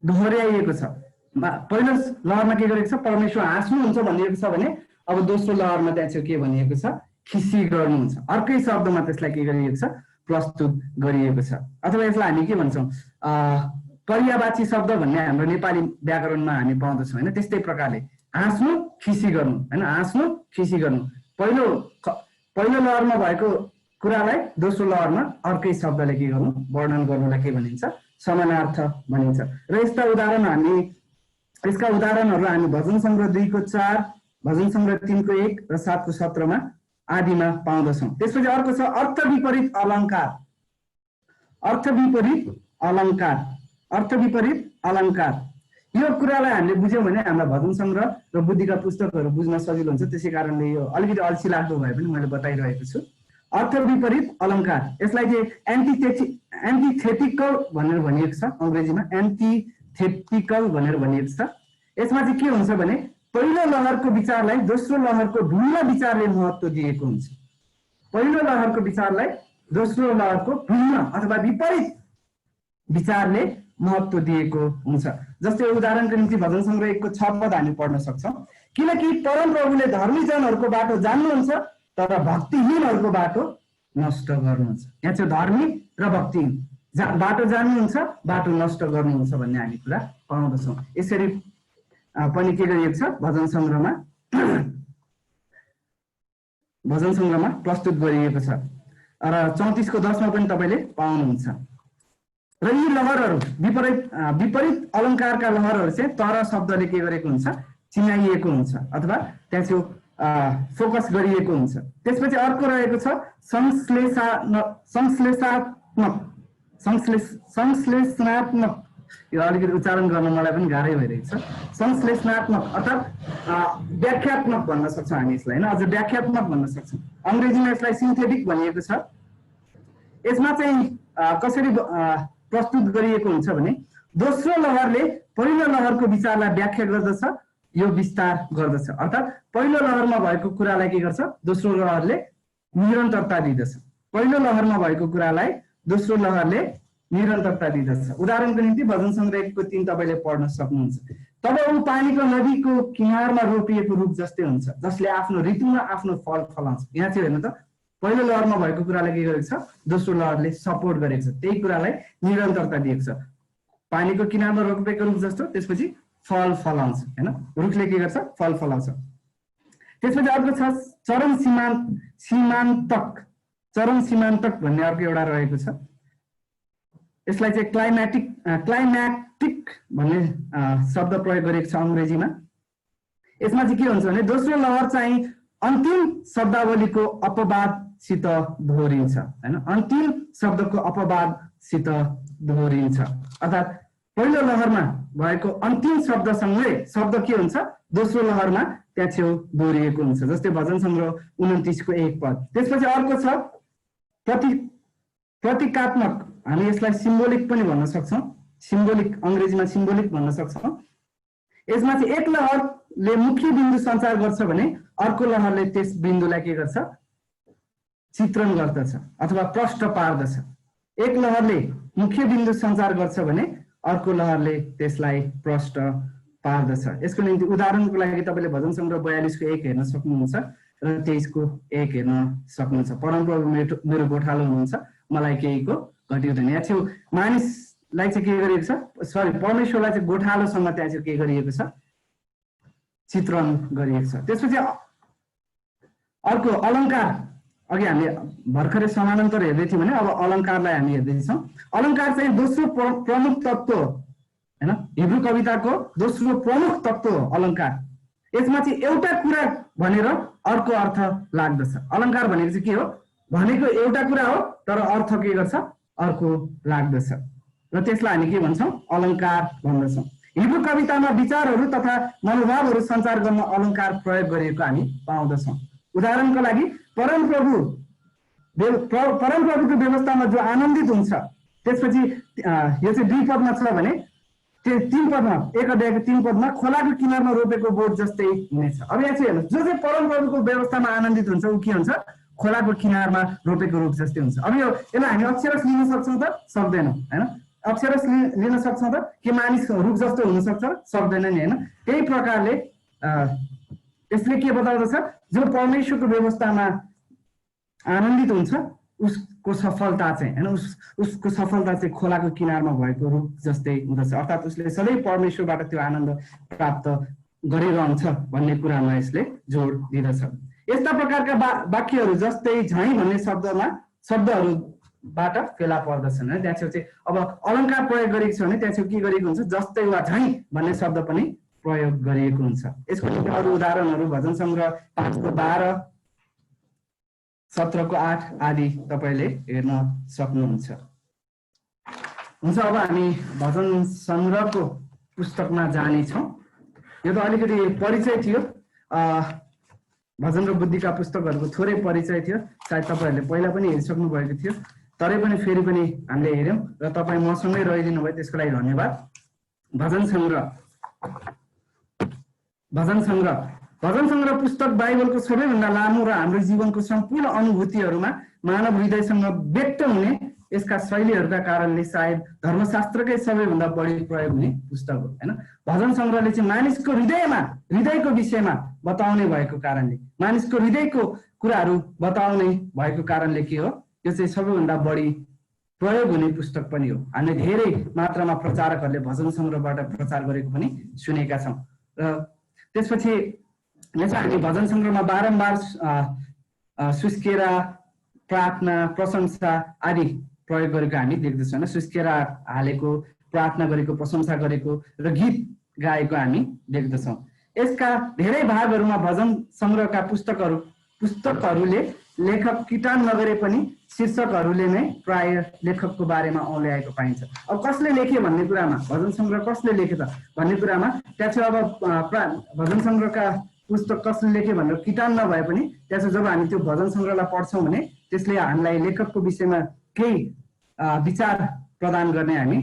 दोहोऱ्याइएको छ। पहिलो लहरमा के गरेको छ, परमेश्वर हाँस्नुहुन्छ भनिएको छ भने अब दोस्रो लहरमा त्यहाँ चाहिँ के भनिएको छ, खिसी गर्नुहुन्छ। अर्कै शब्दमा त्यसलाई के गरिएको छ, प्रस्तुत गरिएको छ। अथवा यसलाई हामी के भन्छौँ, पर्यायवाची शब्द भन्ने हाम्रो नेपाली व्याकरणमा हामी पाउँदछौँ हैन। त्यस्तै प्रकारले हाँस्नु खिसी गर्नु हैन, हाँस्नु खिसी गर्नु। पहिलो लहरमा भएको कुरालाई दोस्रो लहरमा अर्कै शब्दले के गर्नु, वर्णन गर्नुलाई के भनिन्छ, समानार्थ भनिन्छ। र यसका उदाहरणहरू हामी भजन सङ्ग्रह 2 को 4, भजन सङ्ग्रह 3 को 1 र 7 को 17 आदिमा पाउँदछौँ। त्यसपछि अर्को छ अर्थ विपरीत अलङ्कार। अर्थ विपरीत अलङ्कार, अर्थ विपरीत अलङ्कार। यो कुरालाई हामीले बुझ्यौँ भने हामीलाई भजन सङ्ग्रह र बुद्धिका पुस्तकहरू बुझ्न सजिलो हुन्छ। त्यसै कारणले यो अलिकति अल्छी लाग्दो भए पनि मैले बताइरहेको छु। अर्थ विपरीत अलङ्कार, यसलाई चाहिँ एन्टिथेटिकल भनेर भनिएको छ, अङ्ग्रेजीमा एन्टिथेटिकल भनेर भनिएको छ। यसमा चाहिँ के हुन्छ भने पहिलो लहरको विचारलाई दोस्रो लहरको भिन्न विचारले महत्त्व दिएको हुन्छ। पहिलो लहरको विचारलाई दोस्रो लहरको भिन्न अथवा विपरीत विचारले महत्त्व दिएको हुन्छ। जस्तै उदाहरणको निम्ति भजन सङ्ग्रह 1 को 6 पद हामी पढ्न सक्छौँ, किनकि परमप्रभुले धर्मीजनहरूको बाटो जान्नुहुन्छ तर भक्तिहीनहरूको बाटो नष्ट गर्नुहुन्छ। यहाँ चाहिँ धर्मी र भक्तिहीन बाटो जान्नुहुन्छ, बाटो नष्ट गर्नुहुन्छ भन्ने हामी कुरा पाउँदछौँ। यसरी पनि के गरिएको छ, भजन सङ्ग्रहमा प्रस्तुत गरिएको छ। र 34 को 10 पनि तपाईँले पाउनुहुन्छ। र यी लहरहरू विपरीत अलङ्कारका लहरहरू चाहिँ तर शब्दले के गरेको हुन्छ, चिनाइएको हुन्छ अथवा त्यहाँ चाहिँ फोकस गरिएको हुन्छ। त्यसपछि अर्को रहेको छ संश्लेषणात्मक, यो अलिकति उच्चारण गर्न मलाई पनि गाह्रै भइरहेको छ। संश्लेषणात्मक अर्थात् व्याख्यात्मक भन्न सक्छौँ हामी यसलाई हैन, अझ व्याख्यात्मक भन्न सक्छौँ। अङ्ग्रेजीमा यसलाई सिन्थेटिक भनिएको छ। यसमा चाहिँ कसरी प्रस्तुत गरिएको हुन्छ भने दोस्रो लहरले पहिलो लहरको विचारलाई व्याख्या गर्दछ, यो विस्तार गर्दछ। अर्थात् पहिलो लहरमा भएको कुरालाई के गर्छ, दोस्रो लहरले निरन्तरता दिँदछ। पहिलो लहरमा भएको कुरालाई दोस्रो लहरले निरन्तरता दिँदछ। उदाहरणको निम्ति भजन सङ्ग्रह 1 को 3 तपाईँले पढ्न सक्नुहुन्छ। तब ऊ पानीको नदीको किनारमा रोपिएको रुख जस्तै हुन्छ, जसले आफ्नो ऋतुमा आफ्नो फल फलाउँछ। यहाँ चाहिँ हेर्नु त, पहिलो लहरमा भएको कुरालाई के गरेको छ, दोस्रो लहरले सपोर्ट गरेको छ, त्यही कुरालाई निरन्तरता दिएको छ। पानीको किनारमा रोपेको रुख जस्तो त्यसपछि फल फलाउँछ हैन, रुखले के गर्छ, फल फलाउँछ। त्यसपछि अर्को छ चरम सीमान्तक भन्ने अर्को एउटा रहेको छ। यसलाई चाहिँ क्लाइम्याटिक भन्ने शब्द प्रयोग गरिएको छ अङ्ग्रेजीमा। यसमा चाहिँ के हुन्छ भने दोस्रो लहर चाहिँ अन्तिम शब्दावलीको अपवादसित दोहोरिन्छ हैन, अन्तिम शब्दको अपवादसित दोहोरिन्छ। अर्थात् पहिलो लहरमा भएको अन्तिम शब्दसँगै शब्द के हुन्छ दोस्रो लहरमा त्यहाँ छेउ दोहोरिएको हुन्छ। जस्तै भजन सङ्ग्रह 29 को 1 पद। त्यसपछि अर्को छ प्रतीकात्मक, हामी यसलाई सिम्बोलिक पनि भन्न सक्छौँ, सिम्बोलिक अङ्ग्रेजीमा सिम्बोलिक भन्न सक्छौँ। यसमा चाहिँ एक लहरले मुख्य बिन्दु सञ्चार गर्छ भने अर्को लहरले त्यस बिन्दुलाई के गर्छ चित्रण गर्दछ अथवा प्रष्ट पार्दछ। एक लहरले मुख्य बिन्दु सञ्चार गर्छ भने अर्को लहरले त्यसलाई प्रष्ट पार्दछ। यसको निम्ति उदाहरणको लागि तपाईँले भजन सङ्ग्रह 42 को 1 हेर्न सक्नुहुन्छ र 23 को 1 हेर्न सक्नुहुन्छ। परमप्रभु मेरो गोठालो हुनुहुन्छ, मलाई केहीको घटी हुँदैन। यहाँ छेउ मानिसलाई चाहिँ के गरिएको छ, सरी परमेश्वरलाई चाहिँ गोठालोसँग त्यहाँ चाहिँ के गरिएको छ चित्रण गरिएको छ। त्यसपछि अर्को अलङ्कार, अघि हामीले भर्खरै समानान्तर हेर्दै थियौँ भने अब अलङ्कारलाई हामी हेर्दैछौँ। अलङ्कार चाहिँ दोस्रो प्रमुख तत्त्व हैन, हिब्रू कविताको दोस्रो प्रमुख तत्त्व हो अलङ्कार। यसमा चाहिँ एउटा कुरा भनेर अर्को अर्थ लाग्दछ। अलङ्कार भनेको चाहिँ के हो, भनेको एउटा कुरा हो तर अर्थ के गर्छ अर्को लाग्दछ र त्यसलाई हामी के भन्छौँ अलङ्कार भन्दछौँ। हिब्रू कवितामा विचारहरू तथा मनोभावहरू सञ्चार गर्न अलङ्कार प्रयोग गरिएको हामी पाउँदछौँ। उदाहरणको लागि परमप्रभुको व्यवस्थामा जो आनन्दित हुन्छ, त्यसपछि यो चाहिँ 2 पदमा छ भने त्यो 3 पदमा 1 अध्यायको 3 पदमा खोलाको किनारमा रोपेको बोट जस्तै हुनेछ। अब यहाँ चाहिँ हेर्नुहोस्, जो चाहिँ परमप्रभुको व्यवस्थामा आनन्दित हुन्छ ऊ के हुन्छ खोलाको किनारमा रोपेको रुख जस्तै हुन्छ। अब यसलाई हामी अक्षरश लिन सक्छौँ त सक्दैनौँ हैन, अक्षरश लिन सक्छौँ त के मानिस रुख जस्तो हुन सक्छ सक्दैन नि हैन। त्यही प्रकारले यसले के बताउँदछ, जो परमेश्वरको व्यवस्थामा आनन्दित हुन्छ उसको सफलता चाहिँ हैन, उसको सफलता चाहिँ खोलाको किनारमा भएको रुख जस्तै हुँदछ। अर्थात् उसले सधैँ परमेश्वरबाट त्यो आनन्द प्राप्त गरिरहन्छ भन्ने कुरामा यसले जोड दिँदछ। यस्ता प्रकारका वाक्यहरू जस्तै झैँ भन्ने शब्दहरूबाट फेला पर्दछन् है। त्यहाँ छेउ चाहिँ अब अलङ्कार प्रयोग गरिएको छ भने त्यहाँ छेउ के गरिएको हुन्छ जस्तै वा झैँ भन्ने शब्द पनि प्रयोग गरिएको हुन्छ। यसको निम्ति अरू उदाहरणहरू भजन सङ्ग्रह 5 को 12, 17 को 8 आदि तपाईँले हेर्न सक्नुहुन्छ। हुन्छ, अब हामी भजन सङ्ग्रहको पुस्तकमा जानेछौँ। यो त अलिकति परिचय थियो, भजन र बुद्धिका पुस्तकहरूको थोरै परिचय थियो, सायद तपाईँहरूले पहिला पनि हेरिसक्नु भएको थियो, तरै पनि फेरि पनि हामीले हेऱ्यौँ र तपाईँ मसँगै रहिदिनु भयो, त्यसको लागि धन्यवाद। भजन सङ्ग्रह पुस्तक बाइबलको सबैभन्दा लामो र हाम्रो जीवनको सम्पूर्ण अनुभूतिहरूमा मानव हृदयसँग व्यक्त हुने यसका शैलीहरूका कारणले सायद धर्मशास्त्रकै सबैभन्दा बढी प्रयोग हुने पुस्तक हो हैन। भजन सङ्ग्रहले चाहिँ मानिसको हृदयको विषयमा बताउने भएको कारणले, मानिसको हृदयको कुराहरू बताउने भएको कारणले के हो, यो चाहिँ सबैभन्दा बढी प्रयोग हुने पुस्तक पनि हो। हामीले धेरै मात्रामा प्रचारकहरूले भजन सङ्ग्रहबाट प्रचार गरेको पनि सुनेका छौँ। र त्यसपछि यसमा हामी भजन सङ्ग्रहमा बारम्बार सुस्केरा, प्रार्थना, प्रशंसा आदि प्रयोग गरेको हामी देख्दछौँ। सुस्केरा हालेको, प्रार्थना गरेको, प्रशंसा गरेको र गीत गाएको हामी देख्दछौँ। यसका धेरै भागहरूमा भजन सङ्ग्रहका पुस्तकहरूले लेखक किटान नगरे पनि शीर्षकहरूले नै प्राय लेखकको बारेमा औल्याएको पाइन्छ। अब कसले लेखे भन्ने कुरामा, भजन सङ्ग्रह कसले लेखे त भन्ने कुरामा त्यहाँ चाहिँ अब भजन सङ्ग्रहका पुस्तक कसले लेखे भनेर किटान नभए पनि त्यहाँ चाहिँ जब हामी त्यो भजन सङ्ग्रहलाई पढ्छौँ भने त्यसले हामीलाई लेखकको विषयमा केही विचार प्रदान गर्ने हामी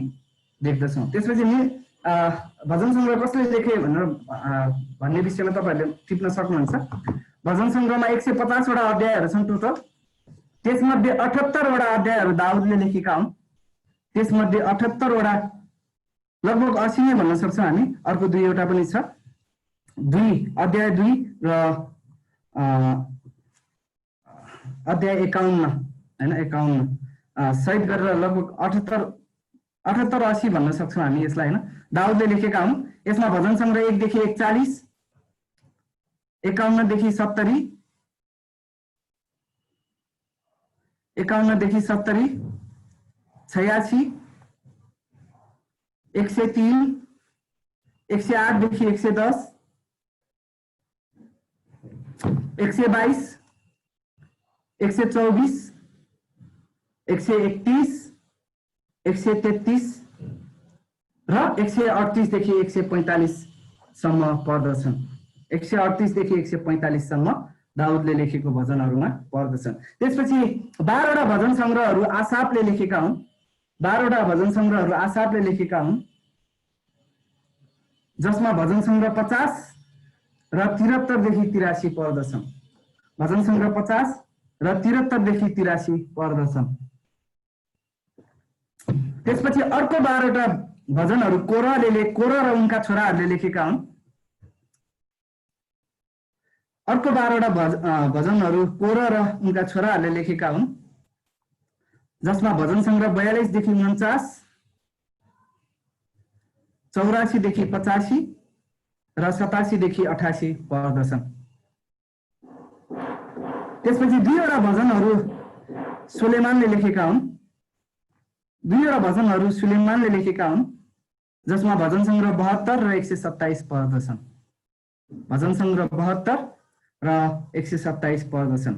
देख्दछौँ। त्यसपछि नि भजन सङ्ग्रह कसले लेखे भन्ने विषयमा तपाईँहरूले टिप्न सक्नुहुन्छ। भजन सङ्ग्रहमा 150 वटा अध्यायहरू छन् टोटल, त्यसमध्ये 78 वटा अध्यायहरू दाउदले लेखेका हुन्। त्यसमध्ये 78 वटा लगभग 80 नै भन्न सक्छौँ हामी, अर्को 2 वटा पनि छ। अध्याय 2 र अध्याय 51 हैन 51 सहित गरेर लगभग 78-80 भन्न सक्छौँ हामी यसलाई हैन, दाउदले लेखेका हुन्। यसमा भजन सङ्ग्रह 1 देखि 41, 51 देखि 70, 51 देखि 70, 86, 103, 108 देखि 110, 122, 124, 131, 133 र 138 देखि 145 सम्म पर्दछन्। 138 देखि 145 सम्म दाउदले लेखेको भजनहरूमा पर्दछन्। त्यसपछि 12 वटा भजन संग्रहहरू आसाफले लेखेका हुन्। 12 वटा भजन संग्रहहरू आसाफले लेखेका हुन्, जसमा भजन संग्रह 50 र 73 देखि 83 पर्दछन्। भजन संग्रह 50 र 73 देखि 83 पर्दछन्। त्यसपछि अर्को 12 वटा भजनहरू कोरह र उनका छोराहरूले लेखेका हुन्। अर्को 12 वटा भजनहरू कोरह र उनका छोराहरूले लेखेका हुन्, जसमा भजन संग्रह 42 देखि 49, 84 देखि 85 र 87 देखि 88 पर्दछन्। त्यसपछि 2 वटा भजनहरू सुलेमानले लेखेका हुन्। 2 वटा भजनहरू सुलेमानले लेखेका हुन्, जसमा भजन संग्रह 72 र 127 पर्दछन्। भजन संग्रह 72 र 127 पर्दछन्।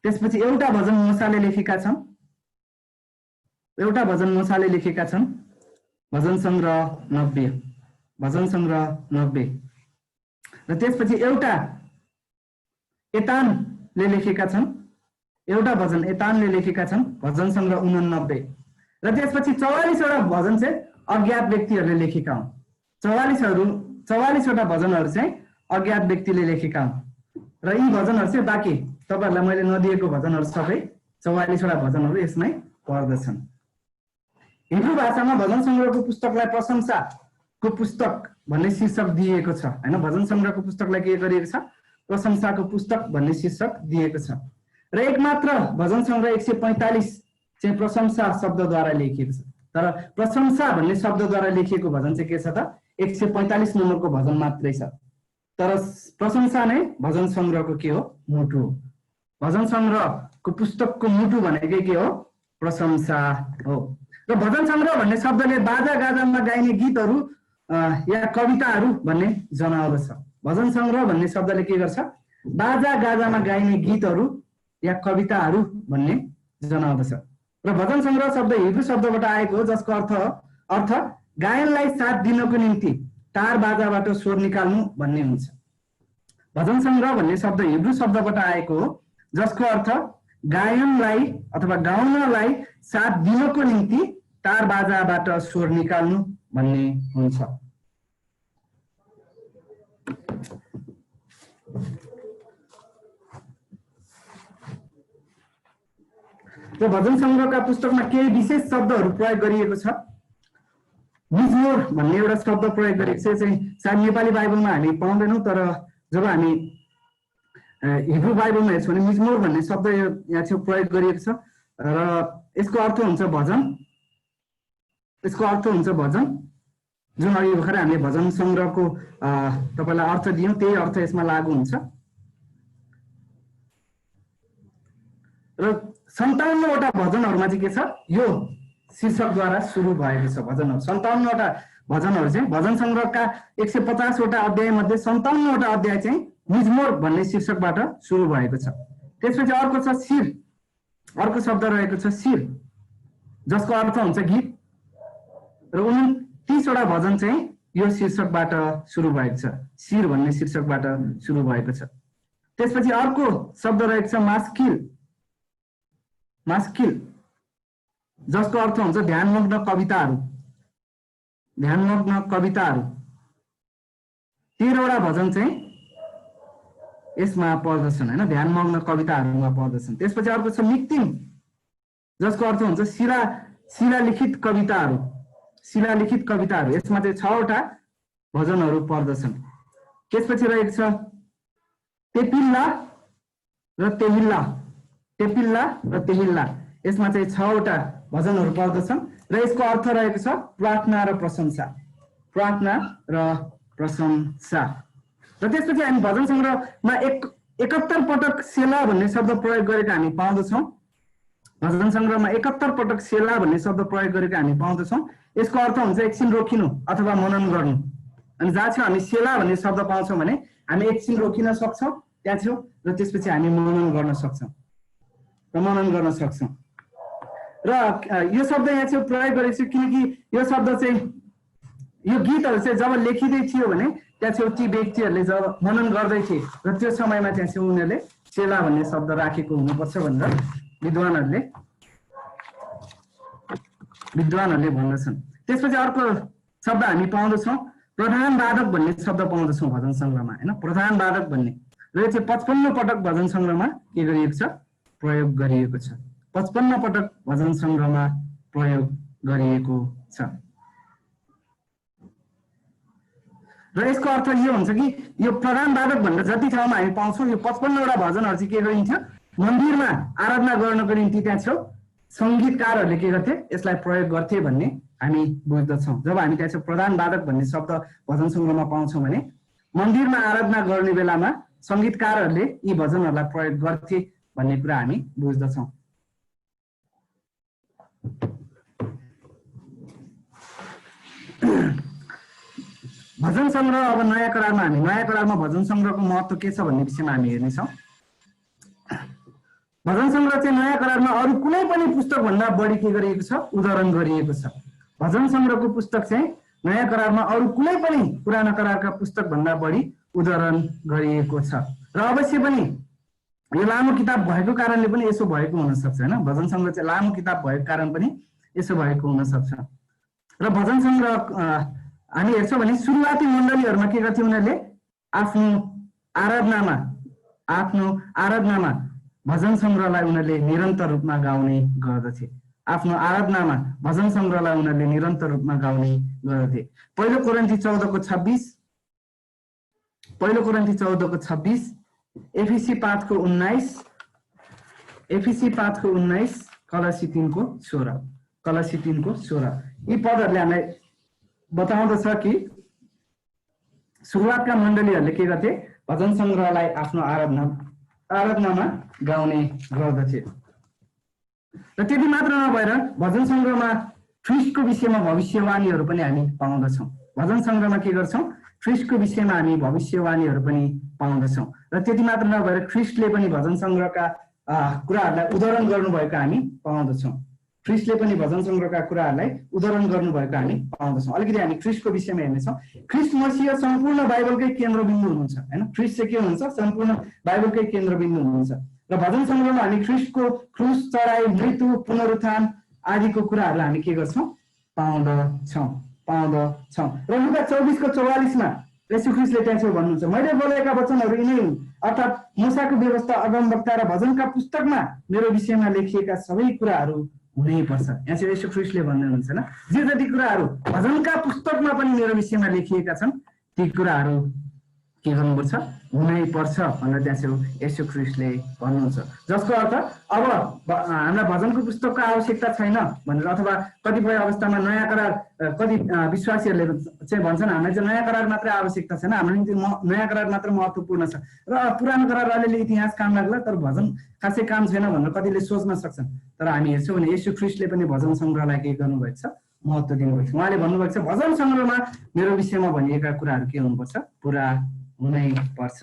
त्यसपछि एउटा भजन मोसाले लेखेका छन्। एउटा भजन मोसाले लेखेका छन्, भजन संग्रह 90, भजन संग्रह 90। र त्यसपछि एउटा एतानले लेखेका छन्, एउटा भजन एतानले लेखेका छन्, भजन संग्रह 89। र त्यसपछि 44 वटा भजन चाहिँ अज्ञात व्यक्तिहरूले लेखेका हुन्। 44 वटा भजनहरू चाहिँ अज्ञात व्यक्तिले लेखेका हुन्। र यी भजनहरू चाहिँ बाँकी तपाईहरुलाई मैले नदिएको भजनहरू सबै 44 वटा भजनहरू यसमै पर्दछन्। हिब्रू भाषामा भजन संग्रहको पुस्तकलाई प्रशंसाको पुस्तक भन्ने शीर्षक दिएको छ हैन। भजन संग्रहको पुस्तकलाई के गरिएको छ? प्रशंसाको पुस्तक भन्ने शीर्षक दिएको छ। र एकमात्र भजन संग्रह 145 चाहिँ प्रशंसा शब्दद्वारा लेखिएको छ। तर प्रशंसा भन्ने शब्दद्वारा लेखिएको भजन चाहिँ के छ त? 145 नम्बरको भजन मात्रै छ। तर प्रशंसा नै भजन संग्रहको के हो? मुटु हो। भजन संग्रहको पुस्तकको मुटु भनेकै के हो? प्रशंसा हो। र भजन संग्रह भन्ने शब्दले बाजा गाजामा गाइने गीतहरू या कविताहरू भन्ने जनाउँदछ। भजन संग्रह भन्ने शब्दले के गर्छ? बाजा गाजामा गाइने गीतहरू या कविताहरू भन्ने जनाउँदछ। र भजन संग्रह शब्द हिब्रू शब्दबाट आएको हो, जसको अर्थ गायनलाई साथ दिनको निम्ति तार बाजाबाट स्वर निकाल्नु भन्ने हुन्छ। भजन संग्रह भन्ने शब्द हिब्रू शब्दबाट आएको हो, जसको अर्थ गायनलाई अथवा गाउनलाई साथ दिनको निम्ति तार बाजाबाट स्वर निकाल्नु भन्ने हुन्छ। र भजन संग्रहका पुस्तकमा केही विशेष शब्दहरू प्रयोग गरिएको छ। मिजमोर भन्ने एउटा शब्द प्रयोग गरिएको छ, चाहिँ सायद नेपाली बाइबलमा हामी पाउँदैनौँ, तर जब हामी हिब्रू बाइबलमा हेर्छौँ भने मिजमोर भन्ने शब्द यहाँ चाहिँ प्रयोग गरिएको छ। र यसको अर्थ हुन्छ भजन। यसको अर्थ हुन्छ भजन, जुन अघि भर्खर हामीले भजन संग्रहको तपाईलाई अर्थ दियौँ, त्यही अर्थ यसमा लागू हुन्छ। र 57 वटा भजनहरूमा चाहिँ के छ? यो शीर्षकद्वारा सुरु भएको छ भजनहरू। 57 वटा भजनहरू चाहिँ भजन संग्रहका 150 वटा अध्याय मध्ये 57 वटा अध्याय चाहिँ मिजमोर भन्ने शीर्षकबाट सुरु भएको छ। त्यसपछि अर्को छ शिर। अर्को शब्द रहेको छ शिर, जसको अर्थ हुन्छ गीत। र 29 वटा भजन चाहिँ यो शीर्षकबाट सुरु भएको छ, शिर भन्ने शीर्षकबाट सुरु भएको छ। त्यसपछि अर्को शब्द रहेको छ मास्किल। मास्किल, जसको अर्थ हुन्छ ध्यानमग्न कविताहरू। ध्यानमग्न कविताहरू। 13 वटा भजन चाहिँ यसमा पर्दछन् हैन, ध्यानमग्न कविताहरूमा पर्दछन्। त्यसपछि अर्को छ मिक्तिम, जसको अर्थ हुन्छ शिलालिखित कविताहरू। शिलालिखित कविताहरू, यसमा चाहिँ 6 वटा भजनहरू पर्दछन्। त्यसपछि रहेको छ तेपिल्ला र तेहिल्ला। तेपिल्ला र तेहिल्ला, यसमा चाहिँ 6 वटा भजनहरू पर्दछन्। र यसको अर्थ रहेको छ प्रार्थना र प्रशंसा। प्रार्थना र प्रशंसा। र त्यसपछि हामी भजन सङ्ग्रहमा 71 पटक सेला भन्ने शब्द प्रयोग गरेको हामी पाउँदछौँ। भजन सङ्ग्रहमा 71 पटक सेला भन्ने शब्द प्रयोग गरेको हामी पाउँदछौँ। यसको अर्थ हुन्छ एकछिन रोकिनु अथवा मनन गर्नु। अनि जहाँ छेउ हामी सेला भन्ने शब्द पाउँछौँ भने हामी एकछिन रोकिन सक्छौँ त्यहाँ छेउ, र त्यसपछि हामी मनन गर्न सक्छौँ र यो शब्द यहाँ चाहिँ प्रयोग गरेको छु किनकि यो शब्द चाहिँ यो गीतहरू चाहिँ जब लेखिँदै थियो भने त्यहाँ छेउ ती व्यक्तिहरूले जब मनन गर्दै थिए र त्यो समयमा त्यहाँ छेउ उनीहरूले सेला भन्ने शब्द राखेको हुनुपर्छ भनेर विद्वानहरूले भन्दछन्। त्यसपछि अर्को शब्द हामी पाउँदछौँ प्रधान वादक भन्ने शब्द पाउँदछौँ भजन सङ्ग्रहमा, होइन, प्रधान वादक भन्ने। र यो चाहिँ 55 पटक भजन सङ्ग्रहमा के गरिएको छ, प्रयोग गरिएको छ। 55 पटक भजन सङ्ग्रहमा प्रयोग गरिएको छ। र यसको अर्थ यो हुन्छ कि यो प्रधान वादक भनेर जति ठाउँमा हामी पाउँछौँ यो 55 वटा भजनहरू चाहिँ के गरिन्थ्यो, मन्दिरमा आराधना गर्नको निम्ति त्यहाँ छेउ सङ्गीतकारहरूले के गर्थे, यसलाई प्रयोग गर्थे भन्ने हामी बुझ्दछौँ। जब हामी त्यहाँ छेउ प्रधान वादक भन्ने शब्द भजन सङ्ग्रहमा पाउँछौँ भने मन्दिरमा आराधना गर्ने बेलामा सङ्गीतकारहरूले यी भजनहरूलाई प्रयोग गर्थे भन्ने कुरा हामी बुझ्दछौँ। भजन सङ्ग्रह अब नयाँ करारमा भजन सङ्ग्रहको महत्त्व के छ भन्ने विषयमा हामी हेर्नेछौँ। भजन सङ्ग्रह चाहिँ नयाँ करारमा अरू कुनै पनि पुस्तक भन्दा बढी के गरिएको छ, उद्धरण गरिएको छ। भजन सङ्ग्रहको पुस्तक चाहिँ नयाँ करारमा अरू कुनै पनि पुरानो करारका पुस्तक भन्दा बढी उद्धरण गरिएको छ। र अवश्य पनि यो लामो किताब भएको कारणले पनि यसो भएको हुनसक्छ, होइन, भजन सङ्ग्रह चाहिँ लामो किताब भएको कारण पनि यसो भएको हुनसक्छ। र भजन सङ्ग्रह हामी हेर्छौँ भने सुरुवाती मण्डलीहरूमा के गर्थे, उनीहरूले आफ्नो आराधनामा भजन सङ्ग्रहलाई उनीहरूले निरन्तर रूपमा गाउने गर्दथे। आफ्नो आराधनामा भजन सङ्ग्रहलाई उनीहरूले निरन्तर रूपमा गाउने गर्दथे। पहिलो कोरिन्थी 14:26, एफिसी 5:19, कलसी 3:16 यी पदहरूले हामीलाई बताउँदछ कि सुरुवातका मण्डलीहरूले के गर्थे, भजन सङ्ग्रहलाई आफ्नो आराधनामा गाउने गर्दथे। र त्यति मात्र नभएर भजन सङ्ग्रहमा ख्रिस्टको विषयमा भविष्यवाणीहरू पनि हामी पाउँदछौँ। भजन सङ्ग्रहमा के गर्छौँ, ख्रिस्टको विषयमा हामी भविष्यवाणीहरू पनि पाउँदछौँ। र त्यति मात्र नभएर ख्रिस्टले पनि भजन सङ्ग्रहका कुराहरूलाई उद्धरण गर्नुभएको हामी पाउँदछौँ। ख्रिस्टले पनि भजन सङ्ग्रहका कुराहरूलाई उद्धरण गर्नुभएको हामी पाउँदछौँ। अलिकति हामी ख्रिस्टको विषयमा हेर्नेछौँ। ख्रिस्ट मसीह सम्पूर्ण बाइबलकै केन्द्रबिन्दु हुनुहुन्छ, होइन, ख्रिस्ट चाहिँ के हुनुहुन्छ, सम्पूर्ण बाइबलकै केन्द्रबिन्दु हुनुहुन्छ। र भजन सङ्ग्रहमा हामी ख्रिस्टको क्रुस, चढाइ, मृत्यु, पुनरुत्थान आदिको कुराहरूलाई हामी के गर्छौँ, पाउँदछौँ। र लुका 24:44 येशू ख्रिस्टले त्यहाँ चाहिँ भन्नुहुन्छ, मैले बोलेका वचनहरू यिनै हुन्, अर्थात् मूसाको व्यवस्था, अगमवक्ता र भजनका पुस्तकमा मेरो विषयमा लेखिएका सबै कुराहरू हुनैपर्छ। यहाँ चाहिँ येशू ख्रिस्टले भन्नुहुन्छ, होइन, जे जति कुराहरू भजनका पुस्तकमा पनि मेरो विषयमा लेखिएका छन् ती कुराहरू के गर्नुपर्छ, हुनैपर्छ भनेर त्यहाँ चाहिँ येशू ख्रिस्टले भन्नुहुन्छ। जसको अर्थ अब हामीलाई भजनको पुस्तकको आवश्यकता छैन भनेर, अथवा कतिपय अवस्थामा नयाँ करार कति विश्वासीहरूले चाहिँ भन्छन् हामीलाई चाहिँ नयाँ करार मात्रै आवश्यकता छैन, हाम्रो निम्ति नयाँ करार मात्र महत्त्वपूर्ण छ र पुरानो करार अलिअलि इतिहास काम लाग्ला तर भजन खासै काम छैन भनेर कतिले सोच्न सक्छन्। तर हामी हेर्छौँ भने येशू ख्रिस्टले पनि भजन सङ्ग्रहलाई के गर्नुभएको छ, महत्त्व दिनुभएको छ। उहाँले भन्नुभएको छ भजन सङ्ग्रहमा मेरो विषयमा भनिएका कुराहरू के हुनुपर्छ, पुरा हुनैपर्छ।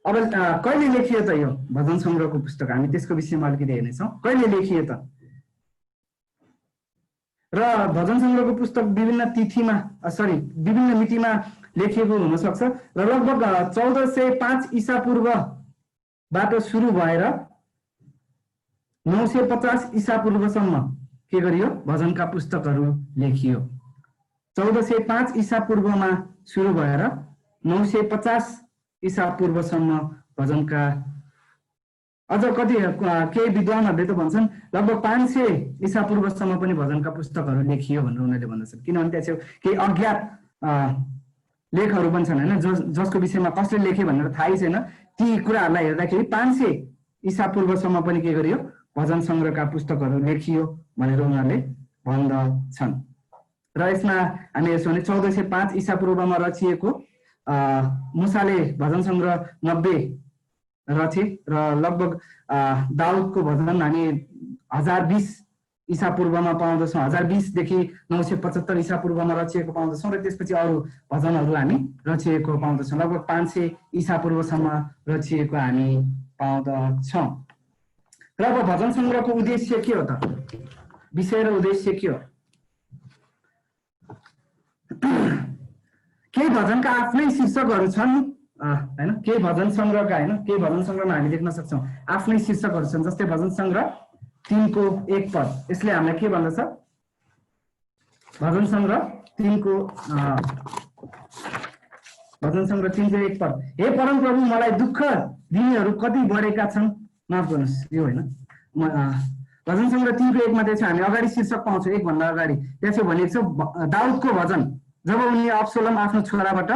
अब कहिले लेखियो त यो भजन सङ्ग्रहको पुस्तक, हामी त्यसको विषयमा अलिकति हेर्नेछौँ। कहिले लेखियो त? र भजन सङ्ग्रहको पुस्तक विभिन्न मितिमा लेखिएको हुनसक्छ र लगभग 1405 ईसा पूर्वबाट सुरु भएर 950 ईसा पूर्वसम्म के गरियो, भजनका पुस्तकहरू लेखियो। 1405 ईसा पूर्वमा सुरु भएर 950 ईसा पूर्वसम्म भजनका, अझ केही विद्वानहरूले त भन्छन् लगभग 500 ईसा पूर्वसम्म पनि भजनका पुस्तकहरू लेखियो भनेर उनीहरूले भन्दछन्। किनभने त्यहाँ चाहिँ केही अज्ञात लेखहरू पनि छन्, होइन, जसको विषयमा कसले लेखे भनेर थाहै छैन। ती कुराहरूलाई हेर्दाखेरि 500 ईसा पूर्वसम्म पनि के गरियो, भजन सङ्ग्रहका पुस्तकहरू लेखियो भनेर उनीहरूले भन्दछन्। र यसमा हामी हेर्छौँ भने 1405 ईसा पूर्वमा रचिएको मुसाले भजन सङ्ग्रह 90 रचे र लगभग दाउदको भजन हामी 1020 ईसा पूर्वमा पाउँदछौँ। 1020 देखि 975 ईसा पूर्वमा रचिएको पाउँदछौँ र त्यसपछि अरू भजनहरू हामी रचिएको पाउँदछौँ। लगभग 500 ईसा पूर्वसम्म रचिएको हामी पाउँदछौँ। र अब भजन सङ्ग्रहको उद्देश्य के हो त? विषय र उद्देश्य के हो? केही भजनका आफ्नै शीर्षकहरू छन् हैन, केही भजन सङ्ग्रहका हैन, केही भजन सङ्ग्रहमा हामी देख्न सक्छौँ आफ्नै शीर्षकहरू छन्। जस्तै भजन सङ्ग्रह 3 को 1 पद, यसले हामीलाई के भन्दछ? भजन सङ्ग्रह 3 को 1 पद, हे परम प्रभु मलाई दुःख दिनेहरू कति बढेका छन्, माफ गर्नुहोस् यो होइन। भजन सङ्ग्रह 3 को 1 मा चाहिँ हामी अगाडि शीर्षक पाउँछौँ, एक भन्दा अगाडि त्यहाँ चाहिँ भनिएको छ दाउदको भजन, जब उनी अब्सलोम आफ्नो छोराबाट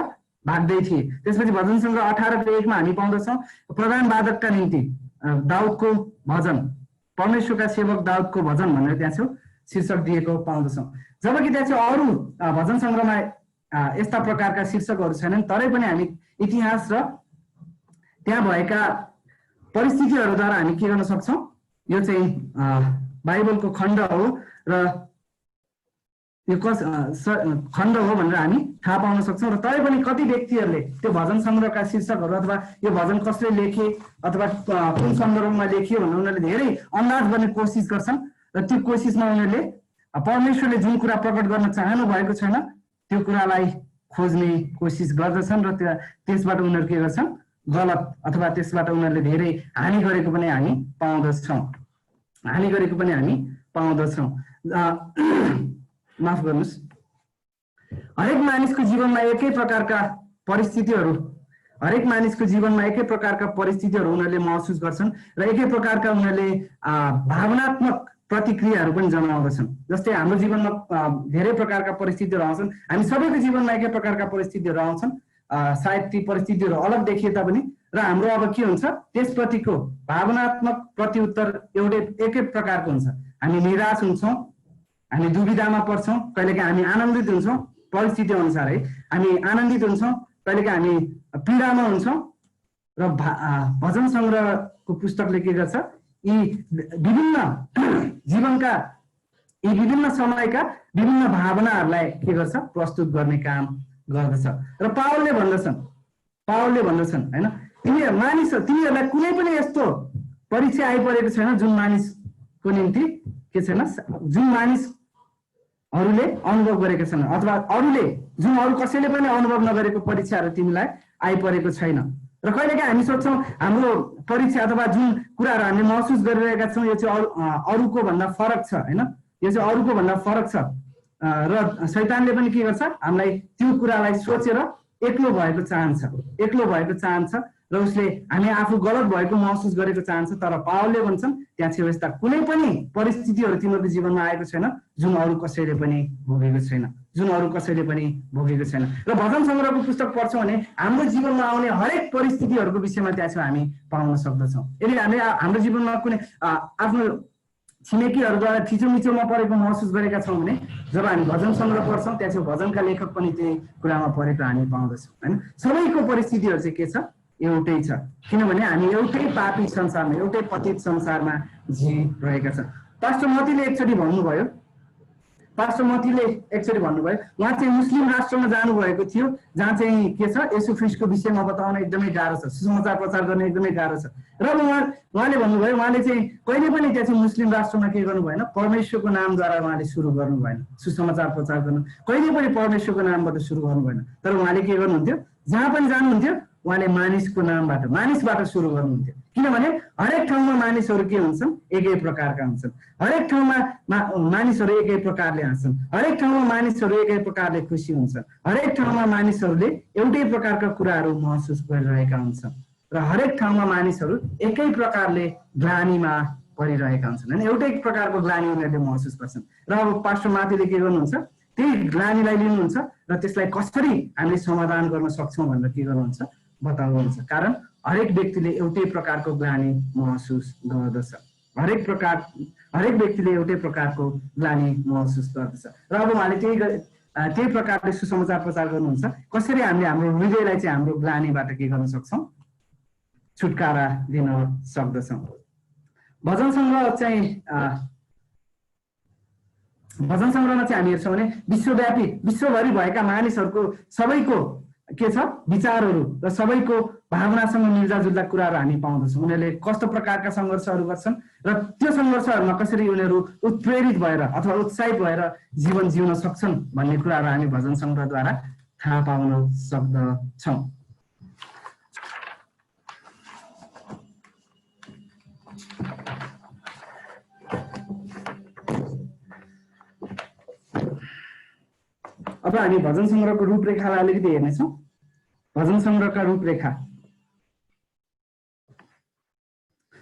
भाग्दै थिए। त्यसपछि भजन सङ्ग्रह 18 को 1 मा हामी पाउँदछौँ प्रधान वादकका निम्ति दाउदको भजन, परमेश्वरका सेवक दाउदको भजन भनेर त्यहाँ चाहिँ शीर्षक दिएको पाउँदछौँ। जबकि त्यहाँ चाहिँ अरू भजन सङ्ग्रहमा यस्ता प्रकारका शीर्षकहरू छैनन्, तरै पनि हामी इतिहास र त्यहाँ भएका परिस्थितिहरूद्वारा हामी के गर्न सक्छौँ? यो चाहिँ बाइबलको खण्ड हो र यो खण्ड हो भनेर हामी थाहा पाउन सक्छौँ। र तरै पनि कति व्यक्तिहरूले त्यो भजन सङ्ग्रहका शीर्षकहरू अथवा यो भजन कसले लेखे अथवा कुन सन्दर्भमा लेखियो भनेर उनीहरूले धेरै अन्दाज गर्ने कोसिस गर्छन् र त्यो कोसिसमा उनीहरूले परमेश्वरले जुन कुरा प्रकट गर्न चाहनु भएको छैन त्यो कुरालाई खोज्ने कोसिस गर्दछन् र त्यसबाट उनीहरू के गर्छन्? गलत अथवा त्यसबाट उनीहरूले धेरै हानि गरेको पनि हामी पाउँदछौँ, माफ गर्नुहोस्। हरेक मानिसको जीवनमा एकै प्रकारका परिस्थितिहरू उनीहरूले महसुस गर्छन् र एकै प्रकारका उनीहरूले भावनात्मक प्रतिक्रियाहरू पनि जनाउँदछन्। जस्तै हाम्रो जीवनमा धेरै प्रकारका परिस्थितिहरू आउँछन्, हामी सबैको जीवनमा एकै प्रकारका परिस्थितिहरू आउँछन्, सायद ती परिस्थितिहरू अलग देखिए तापनि र हाम्रो अब के हुन्छ त्यसप्रतिको भावनात्मक प्रत्युत्तर एकै प्रकारको हुन्छ। हामी निराश हुन्छौँ, हामी दुविधामा पर्छौँ, कहिलेकाहीँ हामी आनन्दित हुन्छौँ, परिस्थिति अनुसार है हामी आनन्दित हुन्छौँ, कहिलेकाहीँ हामी पीडामा हुन्छौँ। र भजन सङ्ग्रहको पुस्तकले के गर्छ? यी विभिन्न जीवनका यी विभिन्न समयका विभिन्न भावनाहरूलाई के गर्छ? प्रस्तुत गर्ने काम गर्दछ। र पावलले भन्दछन् हैन, तिनीहरूलाई कुनै पनि यस्तो परीक्षा आइपरेको छैन जुन मानिसको निम्ति के छैन, जुन मानिसहरूले अनुभव गरेका छन् अथवा अरू कसैले पनि अनुभव नगरेको परीक्षाहरू तिमीलाई आइपरेको छैन। र कहिलेकाहीँ हामी सोच्छौँ हाम्रो परीक्षा अथवा जुन कुराहरू हामीले महसुस गरिरहेका छौँ यो चाहिँ अरूको भन्दा फरक छ हैन, यो चाहिँ अरूको भन्दा फरक छ र शैतानले पनि के गर्छ? हामीलाई त्यो कुरालाई सोचेर एक्लो भएको चाहन्छ र उसले हामी आफू गलत भएको महसुस गरेको चाहन्छ। तर पावलले भन्छन् त्यहाँ चाहिँ यस्ता कुनै पनि परिस्थितिहरू तिमीहरूको जीवनमा आएको छैन जुन अरू कसैले पनि भोगेको छैन। र भजन सङ्ग्रहको पुस्तक पढ्छौँ भने हाम्रो जीवनमा आउने हरेक परिस्थितिहरूको विषयमा त्यहाँ चाहिँ हामी पाउन सक्दछौँ। यदि हामीले हाम्रो जीवनमा कुनै आफ्नो छिमेकीहरूद्वारा थिचोमिचोमा परेको महसुस गरेका छौँ भने जब हामी भजन सङ्ग्रह पढ्छौँ त्यहाँ चाहिँ भजनका लेखक पनि त्यही कुरामा परेको हामी पाउँदछौँ हैन। सबैको परिस्थितिहरू चाहिँ के छ? एउटै छ, किनभने हामी एउटै पापी संसारमा, एउटै पतित संसारमा जिइरहेका छौँ। पास्टर मतीले एकचोटि भन्नुभयो, उहाँ चाहिँ मुस्लिम राष्ट्रमा जानुभएको थियो जहाँ चाहिँ के छ येशू ख्रीष्टको विषयमा बताउन एकदमै गाह्रो छ, सुसमाचार प्रचार गर्न एकदमै गाह्रो छ। र उहाँले भन्नुभयो उहाँले चाहिँ कहिले पनि त्यहाँ चाहिँ मुस्लिम राष्ट्रमा के गर्नु भएन? परमेश्वरको नामद्वारा उहाँले सुरु गर्नु भएन सुसमाचार प्रचार गर्न, कहिले पनि परमेश्वरको नामबाट सुरु गर्नु भएन। तर उहाँले के गर्नुहुन्थ्यो? जहाँ पनि जानुहुन्थ्यो उहाँले मानिसबाट सुरु गर्नुहुन्थ्यो, किनभने हरेक ठाउँमा मानिसहरू के हुन्छन्? एकै प्रकारका हुन्छन्। हरेक ठाउँमा मानिसहरू एकै प्रकारले हाँस्छन्, हरेक ठाउँमा मानिसहरू एकै प्रकारले खुसी हुन्छन्, हरेक ठाउँमा मानिसहरूले एउटै प्रकारका कुराहरू महसुस गरिरहेका हुन्छन् र हरेक ठाउँमा मानिसहरू एकै प्रकारले ग्लानीमा परिरहेका हुन्छन् हैन। एउटै प्रकारको ग्लानी उनीहरूले महसुस गर्छन्। र अब पास्टर माथीले के गर्नुहुन्छ? त्यही ग्लानीलाई लिनुहुन्छ र त्यसलाई कसरी हामीले समाधान गर्न सक्छौँ भनेर के गर्नुहुन्छ? बताउनुहुन्छ। कारण हरेक व्यक्तिले एउटै प्रकारको ग्लानी महसुस गर्दछ हरेक व्यक्तिले एउटै प्रकारको ग्लानि महसुस गर्दछ र अब उहाँले त्यही प्रकारले सुसमाचार प्रचार गर्नुहुन्छ कसरी हामीले हाम्रो हृदयलाई चाहिँ हाम्रो ग्लानिबाट के गर्न सक्छौँ छुटकारा दिन सक्दछौँ। भजन सङ्ग्रहमा चाहिँ हामी हेर्छौँ भने विश्वव्यापी विश्वभरि भएका मानिसहरूको सबैको के छ विचारहरू र सबैको भावनासँग मिल्दाजुल्दा कुराहरू हामी पाउँदछौँ। उनीहरूले कस्तो प्रकारका सङ्घर्षहरू गर्छन् र त्यो सङ्घर्षहरूमा कसरी उनीहरू उत्प्रेरित भएर अथवा उत्साहित भएर जीवन जिउन सक्छन् भन्ने कुराहरू हामी भजन सङ्ग्रहद्वारा थाहा पाउन सक्दछौँ। अब हामी भजन सङ्ग्रहको रूपरेखालाई अलिकति हेर्नेछौँ। भजन सङ्ग्रहका रूपरेखा।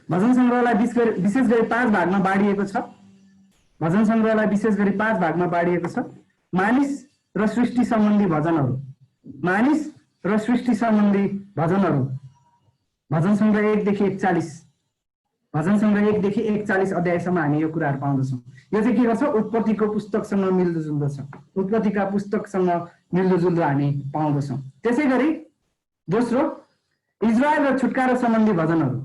भजन सङ्ग्रहलाई विशेष गरी 5 भागमा बाँडिएको छ। भजन सङ्ग्रहलाई विशेष गरी 5 भागमा बाँडिएको छ। मानिस र सृष्टि सम्बन्धी भजनहरू, मानिस र सृष्टि सम्बन्धी भजनहरू। भजन सङ्ग्रह 1 देखि 41, भजन सङ्ग्रह 1 देखि 41 अध्यायसम्म हामी यो कुराहरू पाउँदछौँ। यो चाहिँ के गर्छ उत्पत्तिको पुस्तकसँग मिल्दोजुल्दो छ। उत्पत्तिका पुस्तकसँग मिल्दोजुल्दो हामी पाउँदछौँ। त्यसै गरी दोस्रो इजरायल र छुटकारा सम्बन्धी भजनहरू।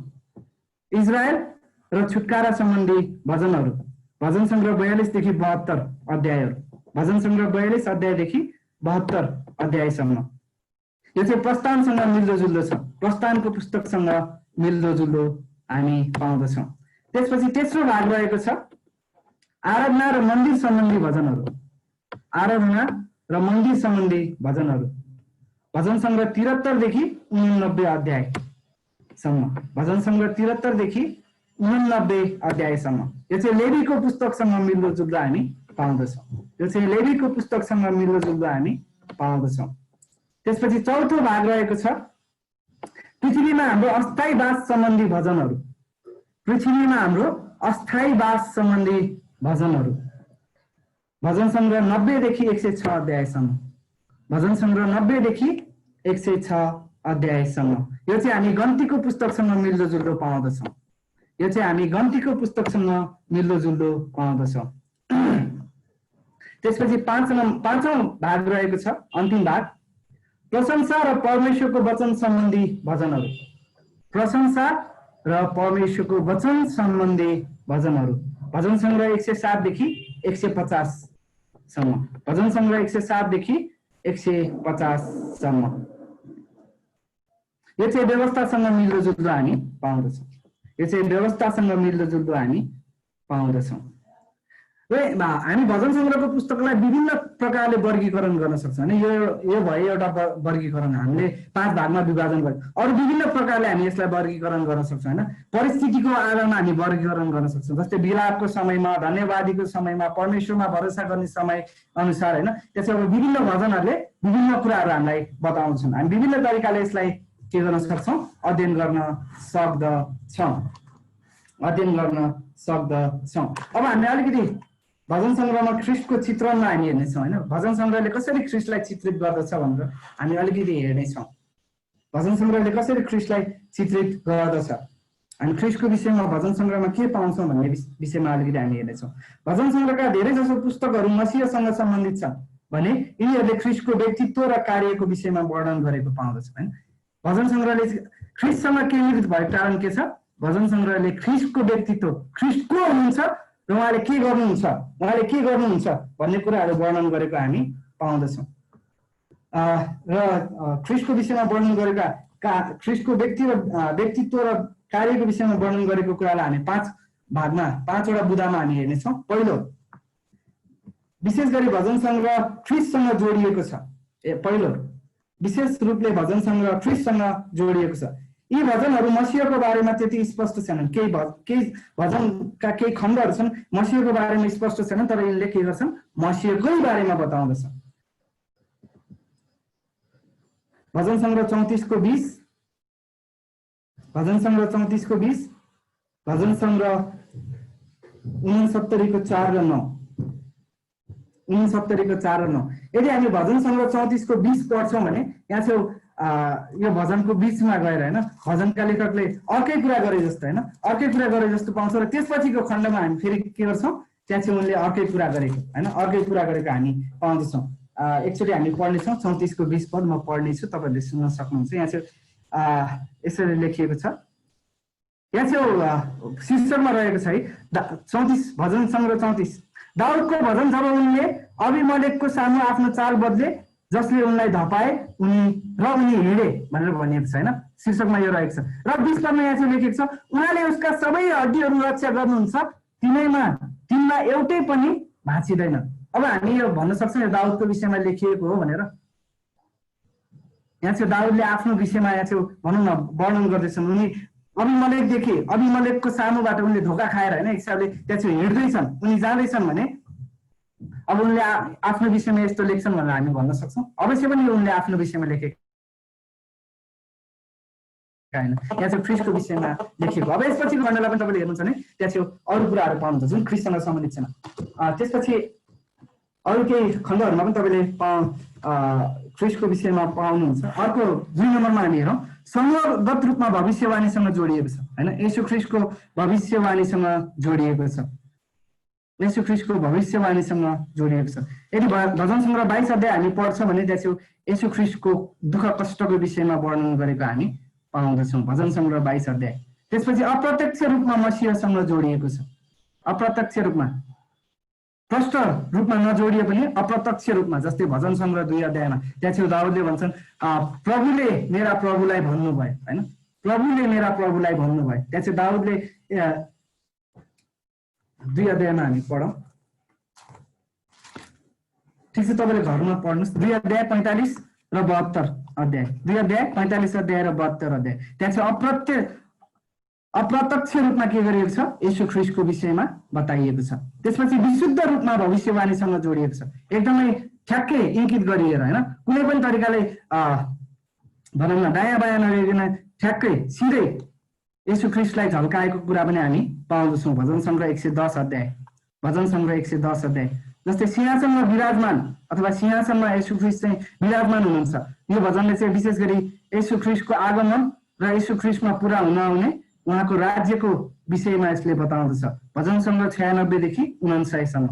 इजरायल र छुटकारा सम्बन्धी भजनहरू। भजन सङ्ग्रह 42 देखि 72 अध्यायहरू। भजन सङ्ग्रह 42 अध्यायदेखि 72 अध्यायसम्म। यो चाहिँ प्रस्थानसँग मिल्दोजुल्दो छ। प्रस्थानको पुस्तकसँग मिल्दोजुल्दो हामी पाउँदछौँ। त्यसपछि तेस्रो भाग रहेको छ आराधना र मन्दिर सम्बन्धी भजनहरू। आराधना र मन्दिर सम्बन्धी भजनहरू। भजन सङ्ग्रह 73 देखि 89 अध्यायसम्म। भजन सङ्ग्रह 73 देखि 89 अध्यायसम्म। यो चाहिँ लेवीको पुस्तकसँग मिल्दोजुल्दो हामी पाउँदछौँ। यो चाहिँ लेवीको पुस्तकसँग मिल्दोजुल्दो हामी पाउँदछौँ। त्यसपछि चौथो भाग रहेको छ पृथ्वीमा हाम्रो अस्थायी वास सम्बन्धी भजनहरू। पृथ्वीमा हाम्रो अस्थायी वास सम्बन्धी भजनहरू। भजन सङ्ग्रह 90 देखि 106 अध्यायसम्म। भजन सङ्ग्रह 90 देखि 106 अध्यायसम्म। यो चाहिँ हामी गन्तीको पुस्तकसँग मिल्दोजुल्दो पाउँदछौँ। यो चाहिँ हामी गन्तीको पुस्तकसँग मिल्दोजुल्दो पाउँदछौँ। त्यसपछि पाँचौँ भाग रहेको छ अन्तिम भाग प्रशंसा र परमेश्वरको वचन सम्बन्धी भजनहरू। प्रशंसा र परमेश्वरको वचन सम्बन्धी भजनहरू। भजन सङ्ग्रह 107 देखि 150 सम्म। भजन सङ्ग्रह 107 देखि 150 सम्म। यो चाहिँ व्यवस्थासँग मिल्दोजुल्दो हामी पाउँदछौँ। यो चाहिँ व्यवस्थासँग मिल्दोजुल्दो हामी पाउँदछौँ। हामी भजन सङ्ग्रहको पुस्तकलाई विभिन्न प्रकारले वर्गीकरण गर्न सक्छौँ होइन। यो भयो एउटा वर्गीकरण। हामीले 5 भागमा विभाजन गर्छौँ। अरू विभिन्न प्रकारले हामी यसलाई वर्गीकरण गर्न सक्छौँ होइन। परिस्थितिको आधारमा हामी वर्गीकरण गर्न सक्छौँ। जस्तै विलापको समयमा, धन्यवादीको समयमा, परमेश्वरमा भरोसा गर्ने समय अनुसार होइन। त्यसै अब विभिन्न भजनहरूले विभिन्न कुराहरू हामीलाई बताउँछन्। हामी विभिन्न तरिकाले यसलाई के गर्न सक्छौँ अध्ययन गर्न सक्दछौँ। अध्ययन गर्न सक्दछौँ। अब हामीले अलिकति भजन सङ्ग्रहमा ख्रिस्टको चित्रणमा हामी हेर्नेछौँ होइन। भजन सङ्ग्रहले कसरी ख्रिस्टलाई चित्रित गर्दछ भनेर हामी अलिकति हेर्नेछौँ। भजन सङ्ग्रहले कसरी ख्रिस्टलाई चित्रित गर्दछ, हामी ख्रिस्टको विषयमा भजन सङ्ग्रहमा के पाउँछौँ भन्ने विषयमा अलिकति हामी हेर्नेछौँ। भजन सङ्ग्रहका धेरै जसो पुस्तकहरू मसीहसँग सम्बन्धित छन् भने यिनीहरूले ख्रिस्टको व्यक्तित्व र कार्यको विषयमा वर्णन गरेको पाउँदछ होइन। भजन सङ्ग्रहले ख्रिस्टसँग केन्द्रित भएको कारण के छ? भजन सङ्ग्रहले ख्रिस्टको व्यक्तित्व, ख्रिस्ट को हुनुहुन्छ र उहाँले के गर्नुहुन्छ भन्ने कुराहरू वर्णन गरेको हामी पाउँदछौँ। र ख्रिस्टको विषयमा वर्णन गरेका ख्रिस्टको व्यक्तित्व र कार्यको विषयमा वर्णन गरेको कुरालाई हामी 5 भागमा 5वटा बुँदामा हामी हेर्नेछौँ। पहिलो विशेष गरी भजन सङ्ग्रह ख्रिस्टसँग जोडिएको छ। पहिलो विशेष रूपले भजन सङ्ग्रह ख्रिस्टसँग जोडिएको छ। यी भजनहरू मसीहको बारेमा त्यति स्पष्ट छैनन्। केही भजनका केही खण्डहरू छन् मसीहको बारेमा स्पष्ट छैनन्, तर यिनले के गर्छन् मसीहकै बारेमा बताउँदछन्। भजन सङ्ग्रह 34 को 20, भजन सङ्ग्रह 34 को 20, भजन सङ्ग्रह 69 को 4 र 9, 69 को 4 र 9। यदि हामी भजन सङ्ग्रह 34 को 20 पढ्छौँ भने यहाँ चाहिँ यो भजनको बीचमा गएर होइन भजनका लेखकले अर्कै कुरा गरे जस्तो होइन अर्कै कुरा गरे जस्तो पाउँछौँ र त्यसपछिको खण्डमा हामी फेरि के गर्छौँ त्यहाँ चाहिँ उनले अर्कै कुरा गरेको होइन अर्कै कुरा गरेको हामी पाउँदछौँ। एकचोटि हामी पढ्नेछौँ 34 को 20 पद म पढ्नेछु, तपाईँहरूले सुन्न सक्नुहुन्छ। यहाँ चाहिँ यसरी लेखिएको छ, यहाँ चाहिँ शीर्षकमा रहेको छ है 34 भजन सङ्ग्रह 34। दाउदको भजन जब उनले अभिमलेखको सामु आफ्नो चाल बदले जसले उनलाई धपाए उनी हिँडे भनेर भनिएको छ होइन, शीर्षकमा यो रहेको छ। र 20 पदमा यहाँ चाहिँ लेखेको छ उहाँले उसका सबै हड्डीहरू रक्षा गर्नुहुन्छ, तिनमा एउटै पनि भाँचिँदैन। अब हामी यो भन्न सक्छौँ यो दाउदको विषयमा लेखिएको हो भनेर। यहाँ चाहिँ दाउदले आफ्नो विषयमा यहाँ चाहिँ भनौँ न वर्णन गर्दैछन्। उनी अभिमलेखको सामुबाट उनले धोका खाएर होइन एक हिसाबले त्यहाँ चाहिँ हिँड्दैछन्, उनी जाँदैछन् भने अब उनले आफ्नो विषयमा यस्तो लेख्छन् भनेर हामी भन्न सक्छौँ। अवश्य पनि उनले आफ्नो विषयमा लेखेको होइन, यहाँ चाहिँ ख्रिस्टको विषयमा लेखेको। अब यसपछिको खण्डलाई पनि तपाईँले हेर्नुहुन्छ भने त्यहाँ चाहिँ अरू कुराहरू पाउनुहुन्छ जुन ख्रिस्टसँग सम्बन्धित छैन। त्यसपछि अरू केही खण्डहरूमा पनि तपाईँले ख्रिस्टको विषयमा पाउनुहुन्छ। अर्को 2 नम्बरमा हामी हेरौँ समूहगत रूपमा भविष्यवाणीसँग जोडिएको छ होइन, येशू ख्रिस्टको भविष्यवाणीसँग जोडिएको छ, येशू ख्रिस्टको भविष्यवाणीसँग जोडिएको छ। यदि भजन सङ्ग्रह 22 अध्याय हामी पढ्छौँ भने त्यहाँ चाहिँ येशू ख्रिस्टको दुःख कष्टको विषयमा वर्णन गरेको हामी पाउँदछौँ, भजन सङ्ग्रह 22 अध्याय। त्यसपछि अप्रत्यक्ष रूपमा मसीहसँग जोडिएको छ, अप्रत्यक्ष रूपमा, प्रष्ट रूपमा नजोडिए पनि अप्रत्यक्ष रूपमा। जस्तै भजन सङ्ग्रह 2 अध्यायमा त्यहाँ चाहिँ दाउदले भन्छन् प्रभुले मेरा प्रभुलाई भन्नुभयो होइन, प्रभुले मेरा प्रभुलाई भन्नुभयो। त्यहाँ चाहिँ दाउदले 2 अध्यायमा हामी पढौँ, ठिक छ तपाईँले घरमा पढ्नुहोस्। 2 अध्याय 45 र 72 अध्याय, 2 अध्याय 45 अध्याय र 72 अध्याय। त्यहाँ चाहिँ अप्रत्यक्ष रूपमा के गरिएको छ येशू ख्रिस्टको विषयमा बताइएको छ। त्यसपछि विशुद्ध रूपमा भविष्यवाणीसँग जोडिएको छ, एकदमै ठ्याक्कै इङ्कित गरिएर होइन, कुनै पनि तरिकाले भनौँ न दायाँ बायाँ नगरिकन ठ्याक्कै सिधै येशू ख्रिस्टलाई झल्काएको कुरा पनि हामी पाउँदछौँ। भजन सङ्ग्रह 110 अध्याय, भजन सङ्ग्रह 110 अध्याय। जस्तै सिंहासनमा विराजमान अथवा सिंहासनमा येशू ख्रिस्ट चाहिँ विराजमान हुनुहुन्छ। यो भजनले चाहिँ विशेष गरी येशू ख्रिस्टको आगमन र येशू ख्रिस्टमा पुरा हुन आउने उहाँको राज्यको विषयमा यसले बताउँदछ। भजन सङ्ग्रह 96 देखि 49 सम्म,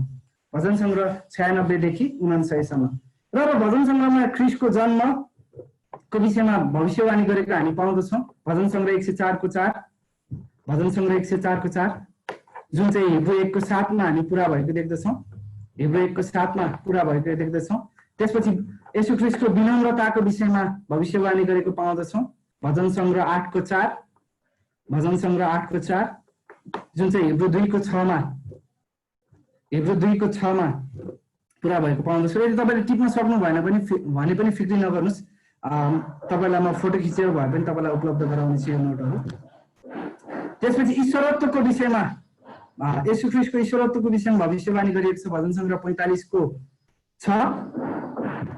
भजन सङ्ग्रह 96 देखि 49 सम्म। र भजन सङ्ग्रहमा ख्रिस्टको जन्मको विषयमा भविष्यवाणी गरेको हामी पाउँदछौँ। भजन सङ्ग्रह 104 को 4, भजन सङ्ग्रह 104 को 4 जुन चाहिँ हिब्रू 1 को 7 मा हामी पुरा भएको देख्दछौँ, हिब्रू 1 को 7 मा पुरा भएको देख्दछौँ। त्यसपछि येशू ख्रिस्टको विनम्रताको विषयमा भविष्यवाणी गरेको पाउँदछौँ। भजन सङ्ग्रह 8 को 4, भजन सङ्ग्रह 8 को 4 जुन चाहिँ हिब्रू 2 को 6 मा, हिब्रू 2 को 6 मा पुरा भएको पाउँदछौँ। यदि तपाईँले टिप्न सक्नु भएन भने पनि फिक्री नगर्नुहोस्, तपाईँलाई म फोटो खिचेर भए पनि तपाईँलाई उपलब्ध गराउने छु यो नोटहरू। त्यसपछि ईश्वरत्वको विषयमा येशू ख्रिस्टको ईश्वरत्वको विषयमा भविष्यवाणी गरिएको छ। भजन सङ्ग्रह 45 को 6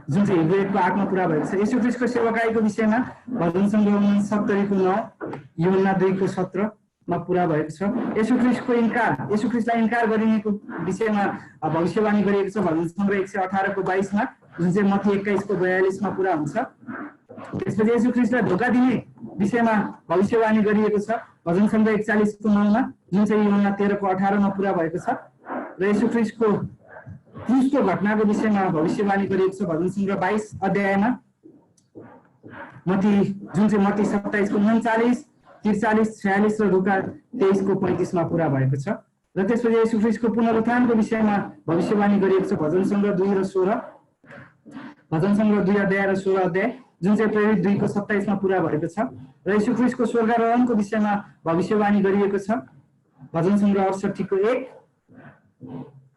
जुन चाहिँ हिब्रू 1 को 8 मा पुरा भएको छ। येशू ख्रिस्टको सेवकाईको विषयमा भजन सङ्ग्रह 69 को 9, यूहन्ना 2 को 17 मा पुरा भएको छ। येशू ख्रिस्टको इन्कार, येशू ख्रिस्टलाई इन्कार गरिनेको विषयमा भविष्यवाणी गरिएको छ। भजन सङ्ग्रह 118 को 22 मा जुन चाहिँ मत्ती 21 को 42 मा पुरा हुन्छ। त्यसपछि येशू ख्रिस्टलाई धोका दिने विषयमा भविष्यवाणी गरिएको छ। भजन सङ्ग्रह 41 को 9 मा जुन चाहिँ यूहन्ना 13 को 18 मा पुरा भएको छ। र येशू ख्रिस्टको क्रुसको घटनाको विषयमा भविष्यवाणी गरिएको छ। भजन सङ्ग्रह 22 अध्यायमा जुन चाहिँ मत्ती 27 को 39, 43, 46 र लुका 23 को 35 मा पुरा भएको छ। र त्यसपछि येशू ख्रिस्टको पुनरुत्थानको विषयमा भविष्यवाणी गरिएको छ। भजन सङ्ग्रह 2 र 16, भजन सङ्ग्रह 2 अध्याय र 16 अध्याय जुन चाहिँ प्रेरित 2 को 27 मा पुरा भएको छ। र येशू ख्रिस्टको स्वर्गारोहणको विषयमा भविष्यवाणी गरिएको छ। भजन सङ्ग्रह 68 को 1,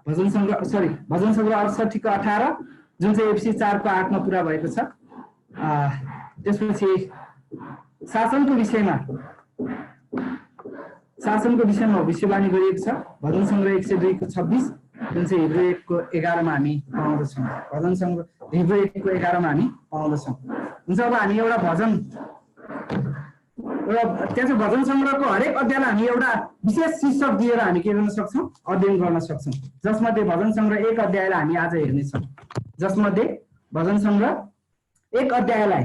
भजन सङ्ग्रह 68 को 18 जुन चाहिँ एफसी 4 को 8 मा पुरा भएको छ। त्यसपछि शासनको विषयमा भविष्यवाणी गरिएको छ। भजन सङ्ग्रह 102 को 26 जुन चाहिँ हिब्रू 1 को 11 मा हामी पाउँदछौँ। भजन सङ्ग्रह हिब्रू 1 को 11 मा हामी पाउँदछौँ। हुन्छ, अब हामी एउटा भजन र त्यहाँ चाहिँ भजन सङ्ग्रहको हरेक अध्यायलाई हामी एउटा विशेष शीर्षक दिएर हामी के गर्न सक्छौँ, अध्ययन गर्न सक्छौँ। जसमध्ये भजन सङ्ग्रह 1 अध्यायलाई हामी आज हेर्नेछौँ, जसमध्ये भजन सङ्ग्रह एक अध्यायलाई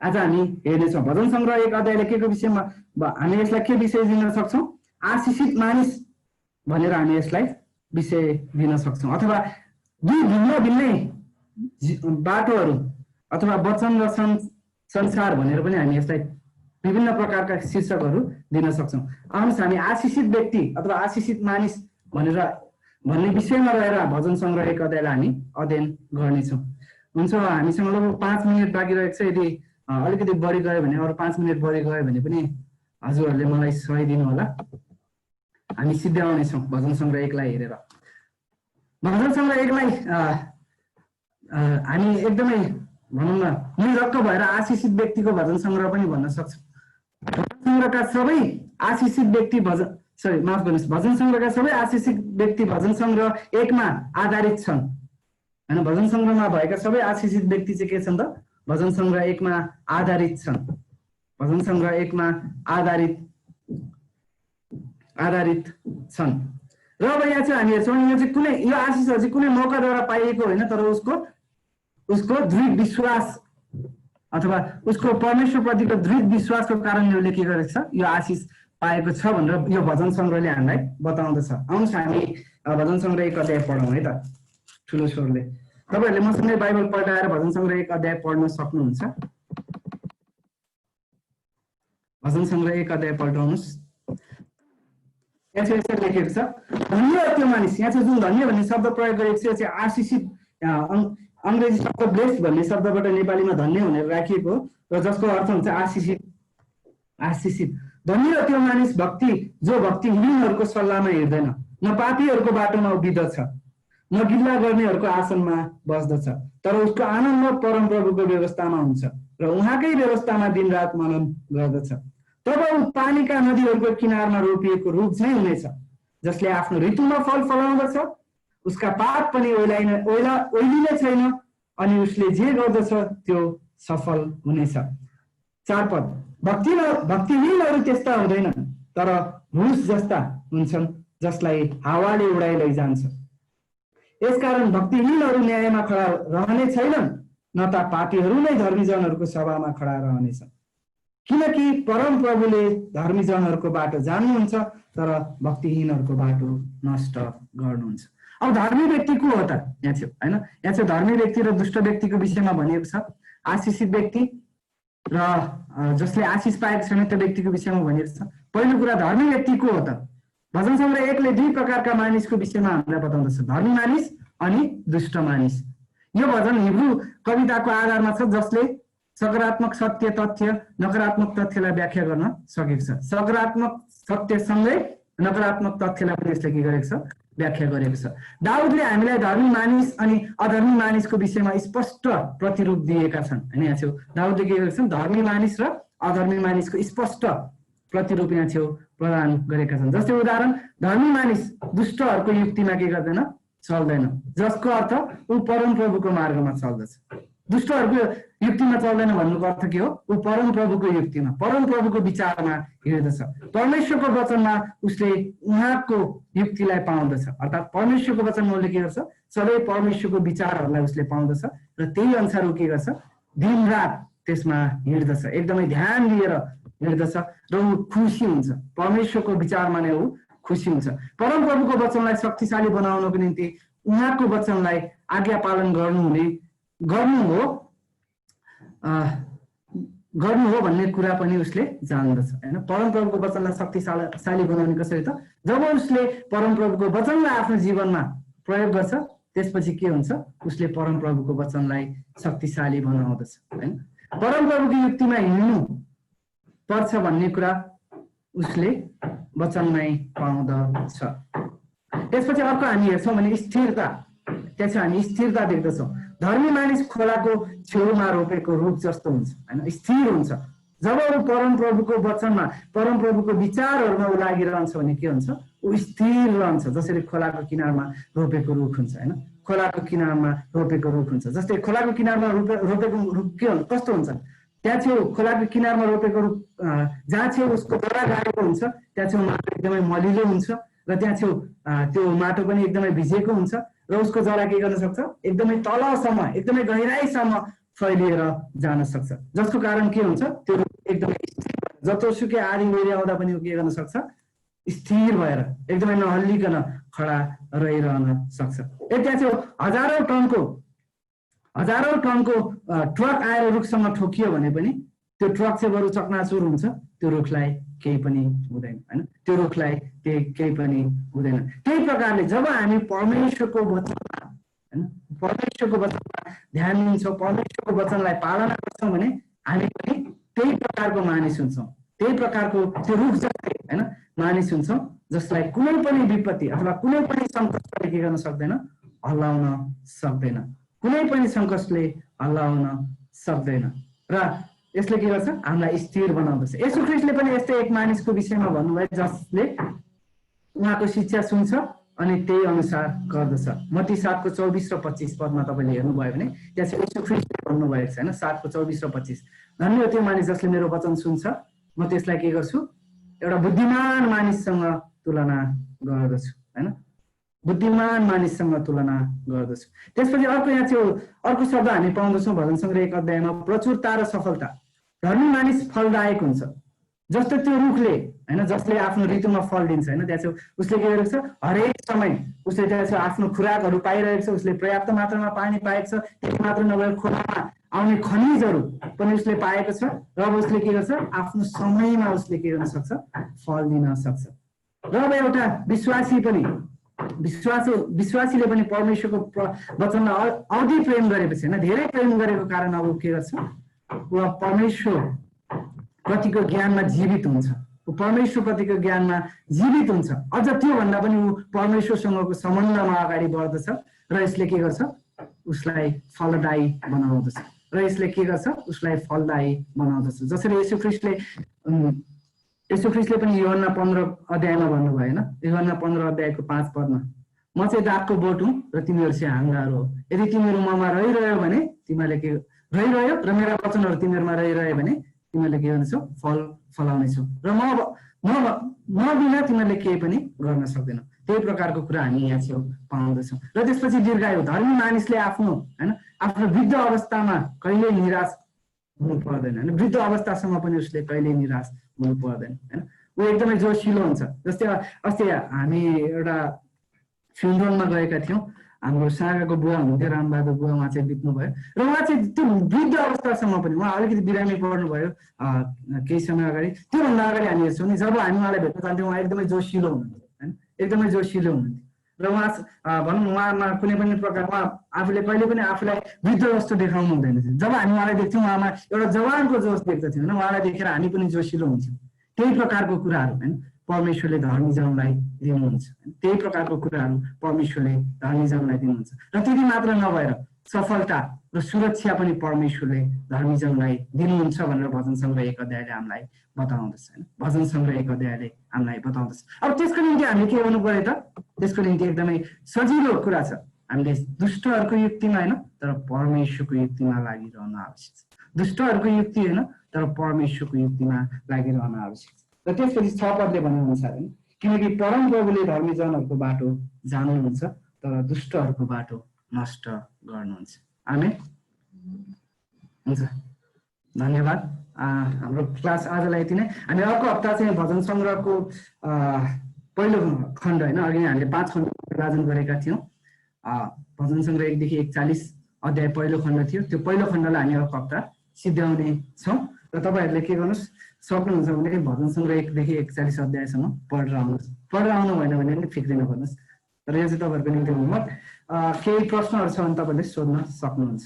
आज हामी हेर्नेछौँ। भजन सङ्ग्रह 1 अध्यायले के को विषयमा हामी यसलाई के विषय दिन सक्छौँ? आशिषित मानिस भनेर हामी यसलाई विषय दिन सक्छौँ। अथवा दुई भिन्न भिन्नै बाटोहरू अथवा वचन र संसार भनेर पनि हामी यसलाई विभिन्न प्रकारका शीर्षकहरू दिन सक्छौँ। आउनुहोस् हामी आशिषित व्यक्ति अथवा आशिषित मानिस भन्ने विषयमा रहेर भजन सङ्ग्रह 1 अध्यायलाई हामी अध्ययन गर्नेछौँ। हुन्छ, हामीसँग लगभग 5 मिनट बाँकी रहेको छ। यदि अलिकति बढी गयो भने अरू 5 मिनट बढी गयो भने पनि हजुरहरूले मलाई सही दिनु होला। हामी सिधै आउनेछौँ भजन सङ्ग्रह 1 लाई हेरेर। भजन सङ्ग्रह 1 लाई हामी एकदमै भनौँ न निरक्क भएर आशिषित व्यक्तिको भजन सङ्ग्रह पनि भन्न सक्छौँ। भजन सङ्ग्रहका सबै आशिषित व्यक्ति भजन सङ्ग्रहका सबै आशिषित व्यक्ति भजन सङ्ग्रह 1 मा आधारित छन् हैन। भजन सङ्ग्रहमा भएका सबै आशिषित व्यक्ति चाहिँ के छन् त? भजन सङ्ग्रह 1 मा आधारित छन्। भजन सङ्ग्रह 1 मा आधारित छन्। र अब यहाँ चाहिँ हामी हेर्छौँ यो चाहिँ कुनै यो आशिषहरू चाहिँ कुनै मौकाद्वारा पाइएको होइन, तर उसको दृढ विश्वास अथवा उसको परमेश्वरप्रतिको दृढ विश्वासको कारणले उसले के गरेको छ? यो आशिष पाएको छ भनेर यो भजन सङ्ग्रहले हामीलाई बताउँदछ। आउनुहोस् हामी भजन सङ्ग्रह 1 अध्याय पढौँ है त ठुलो स्वरले। तपाईहरुले मसँगै बाइबल पल्टाएर भजन सङ्ग्रह 1 अध्याय पढ्न सक्नुहुन्छ। भजन सङ्ग्रह 1 अध्याय पल्टाउनुस्। यहाँ चाहिँ यसरी लेखेको छ, धन्य त्यो मानिस। यहाँ चाहिँ जुन धन्य भन्ने शब्द प्रयोग गरेको छ यो चाहिँ आशिषित अंग्रेजी शब्द ब्लेस्ड भन्ने शब्दबाट नेपालीमा धन्य भनेर राखिएको र जसको अर्थ हुन्छ आशिषित। धन्य त्यो मानिस जो भक्तिहीनहरूको सल्लाहमा हिँड्दैन, न पापीहरूको बाटोमा उभिँदछ, न गिल्ला गर्नेहरूको आसनमा बस्दछ, तर उसको आनन्द परमप्रभुको व्यवस्थामा हुन्छ र उहाँकै व्यवस्थामा दिनरात मनन गर्दछ। तब ऊ पानीका नदीहरूको किनारमा रोपिएको रुख झैँ हुनेछ, जसले आफ्नो ऋतुमा फल फलाउँदछ, उसका पात पनि ओइलिने छैन, अनि उसले जे गर्दछ त्यो सफल हुनेछ। 4 पद, भक्तिहीनहरू त्यस्ता हुँदैनन्, तर भुस जस्ता हुन्छन् जसलाई हावाले उडाइ लैजान्छ। यसकारण भक्तिहीनहरू न्यायमा खडा रहने छैनन्, न त पापीहरू नै धर्मीजनहरूको सभामा खडा रहनेछन्। किनकि परम प्रभुले धर्मीजनहरूको बाटो जान्नुहुन्छ, तर भक्तिहीनहरूको बाटो नष्ट गर्नुहुन्छ। अब धर्मी व्यक्ति को हो त? यहाँ चाहिँ हैन, यहाँ चाहिँ धर्मी व्यक्ति र दुष्ट व्यक्तिको विषयमा भनिएको छ। आशिषित व्यक्ति र जसले आशिष पाएको छैन त्यो व्यक्तिको विषयमा भनिएको छ। पहिलो कुरा धर्मी व्यक्ति को हो त? भजन सङ्ग्रह 1 ले 2 प्रकारका मानिसको विषयमा हामीलाई बताउँदछ, धर्मी मानिस अनि दुष्ट मानिस। यो भजन हिब्रू कविताको आधारमा छ, जसले सकारात्मक सत्य तथ्य नकारात्मक तथ्यलाई व्याख्या गर्न सकेको छ। सकारात्मक सत्यसँगै नकारात्मक तथ्यलाई पनि यसले के गरेको छ? व्याख्या गरेको छ। दाउदले हामीलाई धर्मी मानिस अनि अधर्मी मानिसको विषयमा स्पष्ट प्रतिरूप दिएका छन् हैन। यहाँ छेउ दाउदले के गरेका छन्? धर्मी मानिस र अधर्मी मानिसको स्पष्ट प्रतिरूप यहाँ छेउ प्रदान गरेका छन्। जस्तै उदाहरण, धर्मी मानिस दुष्टहरूको युक्तिमा के गर्दैन? चल्दैन, जसको अर्थ ऊ परमप्रभुको मार्गमा चल्दछ। दुष्टहरूको युक्तिमा चल्दैन भन्नुको अर्थ के हो? ऊ परमप्रभुको युक्तिमा, परमप्रभुको विचारमा हिँड्दछ। परमेश्वरको वचनमा उसले उहाँको युक्तिलाई पाउँदछ, अर्थात् परमेश्वरको वचनमा उसले के गर्छ? सधैँ परमेश्वरको विचारहरूलाई उसले पाउँदछ र त्यही अनुसार ऊ के गर्छ? दिनरात त्यसमा हिँड्दछ, एकदमै ध्यान दिएर हिँड्दछ र ऊ खुसी हुन्छ। परमेश्वरको विचारमा नै ऊ खुसी हुन्छ। परमप्रभुको वचनलाई शक्तिशाली बनाउनको निम्ति उहाँको वचनलाई आज्ञा पालन गर्नु हो भन्ने कुरा पनि उसले जान्दछ हैन। परमप्रभुको वचनलाई शक्तिशाली बनाउने कसरी त? जब उसले परमप्रभुको वचनलाई आफ्नो जीवनमा प्रयोग गर्छ, त्यसपछि के हुन्छ? उसले परमप्रभुको वचनलाई शक्तिशाली बनाउँदछ हैन। परमप्रभुको युक्तिमा हिँड्नु पर्छ भन्ने कुरा उसले वचनमै पाउँदछ। त्यसपछि अर्को हामी हेर्छौँ भने स्थिरता। त्यहाँ चाहिँ हामी स्थिरता देख्दछौँ। धर्मी मानिस खोलाको छेउमा रोपेको रुख जस्तो हुन्छ हैन, स्थिर हुन्छ। जब ऊ परमप्रभुको वचनमा परमप्रभुको विचारहरूमा ऊ लागिरहन्छ भने के हुन्छ? ऊ स्थिर रहन्छ, जसरी खोलाको किनारमा रोपेको रुख हुन्छ हैन। खोलाको किनारमा रोपेको रुख हुन्छ। जस्तै खोलाको किनारमा रोपेको रुख के हुन्छ? कस्तो हुन्छ? त्यहाँ छेउ खोलाको किनारमा रोपेको रुख जहाँ छेउ उसको जरा गाडेको हुन्छ, त्यहाँ छेउ माटो एकदमै मलिलो हुन्छ र त्यहाँ छेउ त्यो माटो पनि एकदमै भिजेको हुन्छ र उसको जरा के गर्न सक्छ? एकदमै तलसम्म, एकदमै गहिराइसम्म फैलिएर जान सक्छ, जसको कारण के हुन्छ त्यो एकदमै जतोसुकै आधी बेरी आउँदा पनि के गर्न सक्छ, स्थिर भएर एकदमै नहल्लिकन खडा रहिरहन सक्छ। त्यहाँ चाहिँ हजारौं टनको ट्रक आएर रुखसँग ठोकियो भने पनि त्यो ट्रक चाहिँ बरु चकनाचुर हुन्छ, त्यो रुखलाई केही पनि हुँदैन हैन, त्यो रुखलाई केही पनि हुँदैन। त्यही प्रकारले जब हामी परमेश्वरको वचनमा हैन परमेश्वरको वचनमा ध्यान दिन्छौँ, परमेश्वरको वचनलाई पालना गर्छौँ भने हामी पनि त्यही प्रकारको मानिस हुन्छौँ, त्यही प्रकारको त्यो रुख जस्तै हैन मानिस हुन्छौँ, जसलाई कुनै पनि विपत्ति अथवा कुनै पनि सङ्कटले के गर्न सक्दैन, हल्लाउन सक्दैन, कुनै पनि सङ्कटले हल्लाउन सक्दैन। र यसले के गर्छ, हामीलाई स्थिर बनाउँदछ। येशू ख्रीष्टले पनि यस्तै एक मानिसको विषयमा भन्नुभयो जसले उहाँको शिक्षा सुन्छ अनि त्यही अनुसार गर्दछ। मत्ती 7:24 र 25 पदमा तपाईँले हेर्नुभयो भने त्यहाँ चाहिँ येशू ख्रीष्टले भन्नुभएको छ हैन, 7:24 र 25, धन्य हो त्यो मानिस जसले मेरो वचन सुन्छ, म त्यसलाई के गर्छु, एउटा बुद्धिमान मानिससँग तुलना गर्दछु हैन, बुद्धिमान मानिससँग तुलना गर्दछु। त्यसपछि अर्को यहाँ चाहिँ अर्को शब्द हामी पाउँदछौँ भजन सङ्ग्रह 1 अध्यायमा, प्रचुरता र सफलता। धर्मी मानिस फलदायक हुन्छ, जस्तो त्यो रुखले हैन जसले आफ्नो ऋतुमा फल दिन्छ हैन, त्यहाँ चाहिँ उसले के गरेको छ, हरेक समय उसले त्यहाँ चाहिँ आफ्नो खुराकहरू पाइरहेको छ, उसले पर्याप्त मात्रामा पानी पाएको छ, त्यति मात्र नभएर खोलामा आउने खनिजहरू पनि उसले पाएको छ, र अब उसले के गर्छ, आफ्नो समयमा उसले के गर्न सक्छ, फल दिन सक्छ। र अब एउटा विश्वासीले पनि परमेश्वरको वचनलाई औधी प्रेम गरेपछि हैन, धेरै प्रेम गरेको कारण अब के गर्छ, ऊ परमेश्वर प्रतिको ज्ञानमा जीवित हुन्छ, ऊ परमेश्वर प्रतिको ज्ञानमा जीवित हुन्छ। अझ त्योभन्दा पनि ऊ परमेश्वरसँगको सम्बन्धमा अगाडि बढ्दछ र यसले के गर्छ, उसलाई फलदायी बनाउँदछ, र यसले के गर्छ, उसलाई फलदायी बनाउँदछ। जसरी येशू ख्रीष्टले पनि यूहन्ना 15 अध्यायमा भन्नुभयो हैन, यूहन्ना 15 अध्यायको 5 पदमा, म चाहिँ दागको बोट हुँ र तिमीहरू चाहिँ हाँगाहरू हो, यदि तिमीहरू ममा रहिरह्यो भने तिमीहरूले के रहिरह्यो र मेरा वचनहरू तिमीहरूमा रहिरह्यो भने तिमीहरूले के गर्छौ, फल फलाउनेछौ, र म बिना तिमीहरूले केही पनि गर्न सक्दैनौ। त्यही प्रकारको कुरा हामी यहाँ चाहिँ पाउँदछौँ। र त्यसपछि दीर्घायु, धर्मी मानिसले आफ्नो वृद्ध अवस्थामा कहिल्यै निराश हुनु पर्दैन हैन, वृद्ध अवस्थासम्म पनि उसले कहिल्यै निराश हुनु पर्दैन हैन, ऊ एकदमै जोसिलो हुन्छ। जस्तै अस्ति हामी एउटा फ्युनरलमा गएका थियौँ, हाम्रो सागाको बुवा हुनुहुन्थ्यो, रामबहादुर बुवा, उहाँ चाहिँ बित्नुभयो, र उहाँ चाहिँ त्यो वृद्ध अवस्थासम्म पनि, उहाँ अलिकति बिरामी पर्नुभयो केही समय अगाडि, त्योभन्दा अगाडि हामी हेर्छौँ नि, जब हामी उहाँलाई भेट्न जान्थ्यौँ उहाँ एकदमै जोसिलो हुनुहुन्थ्यो हैन, एकदमै जोसिलो हुनुहुन्थ्यो, र उहाँ भनौँ उहाँमा कुनै पनि प्रकार उहाँ आफूले कहिले पनि आफूलाई वृद्ध जस्तो देखाउनु हुँदैन थियो। जब हामी उहाँलाई देख्थ्यौँ उहाँमा एउटा जवानको जोस देख्दथ्यौँ होइन, उहाँलाई देखेर हामी पनि जोसिलो हुन्थ्यौँ। त्यही प्रकारको कुराहरू होइन परमेश्वरले धर्मीजनलाई दिनुहुन्छ, त्यही प्रकारको कुराहरू परमेश्वरले धर्मीजनलाई दिनुहुन्छ। र त्यति मात्र नभएर सफलता र सुरक्षा पनि परमेश्वरले धर्मीजनलाई दिनुहुन्छ भनेर भजन सङ्ग्रह 1 अध्यायले हामीलाई बताउँदछ हैन, भजन सङ्ग्रह 1 अध्यायले हामीलाई बताउँदछ। अब त्यसको निम्ति हामीले के गर्नु पर्यो त, त्यसको निम्ति एकदमै सजिलो कुरा छ, हामीले दुष्टहरूको युक्तिमा होइन तर परमेश्वरको युक्तिमा लागिरहन आवश्यक छ, दुष्टहरूको युक्ति होइन तर परमेश्वरको युक्तिमा लागिरहन आवश्यक छ। र त्यसपछि 6 पदले भनेअनुसार होइन, किनकि परम प्रभुले धर्मीजनहरूको बाटो जान्नुहुन्छ तर दुष्टहरूको बाटो नष्ट गर्नुहुन्छ। आमेन। हुन्छ, धन्यवाद। हाम्रो क्लास आजलाई यति नै। हामी अर्को हप्ता चाहिँ भजन सङ्ग्रहको पहिलो खण्ड होइन, अघि हामीले 5 खण्ड विभाजन गरेका थियौँ। भजन सङ्ग्रह 1 देखि 41 अध्याय पहिलो खण्ड थियो, त्यो पहिलो खण्डलाई हामी अर्को हप्ता सिद्ध्याउने छौँ। र तपाईँहरूले के गर्नुहोस्, सक्नुहुन्छ भने भजन सङ्ग्रह 1 देखि 41 अध्यायसम्म पढेर आउनुहोस्, पढेर आउनु भएन भने पनि फिक्री नगर्नुहोस्। र यो चाहिँ तपाईँहरूको निम्ति होमवर्क। केही प्रश्नहरू छ भने तपाईँहरूले सोध्न सक्नुहुन्छ।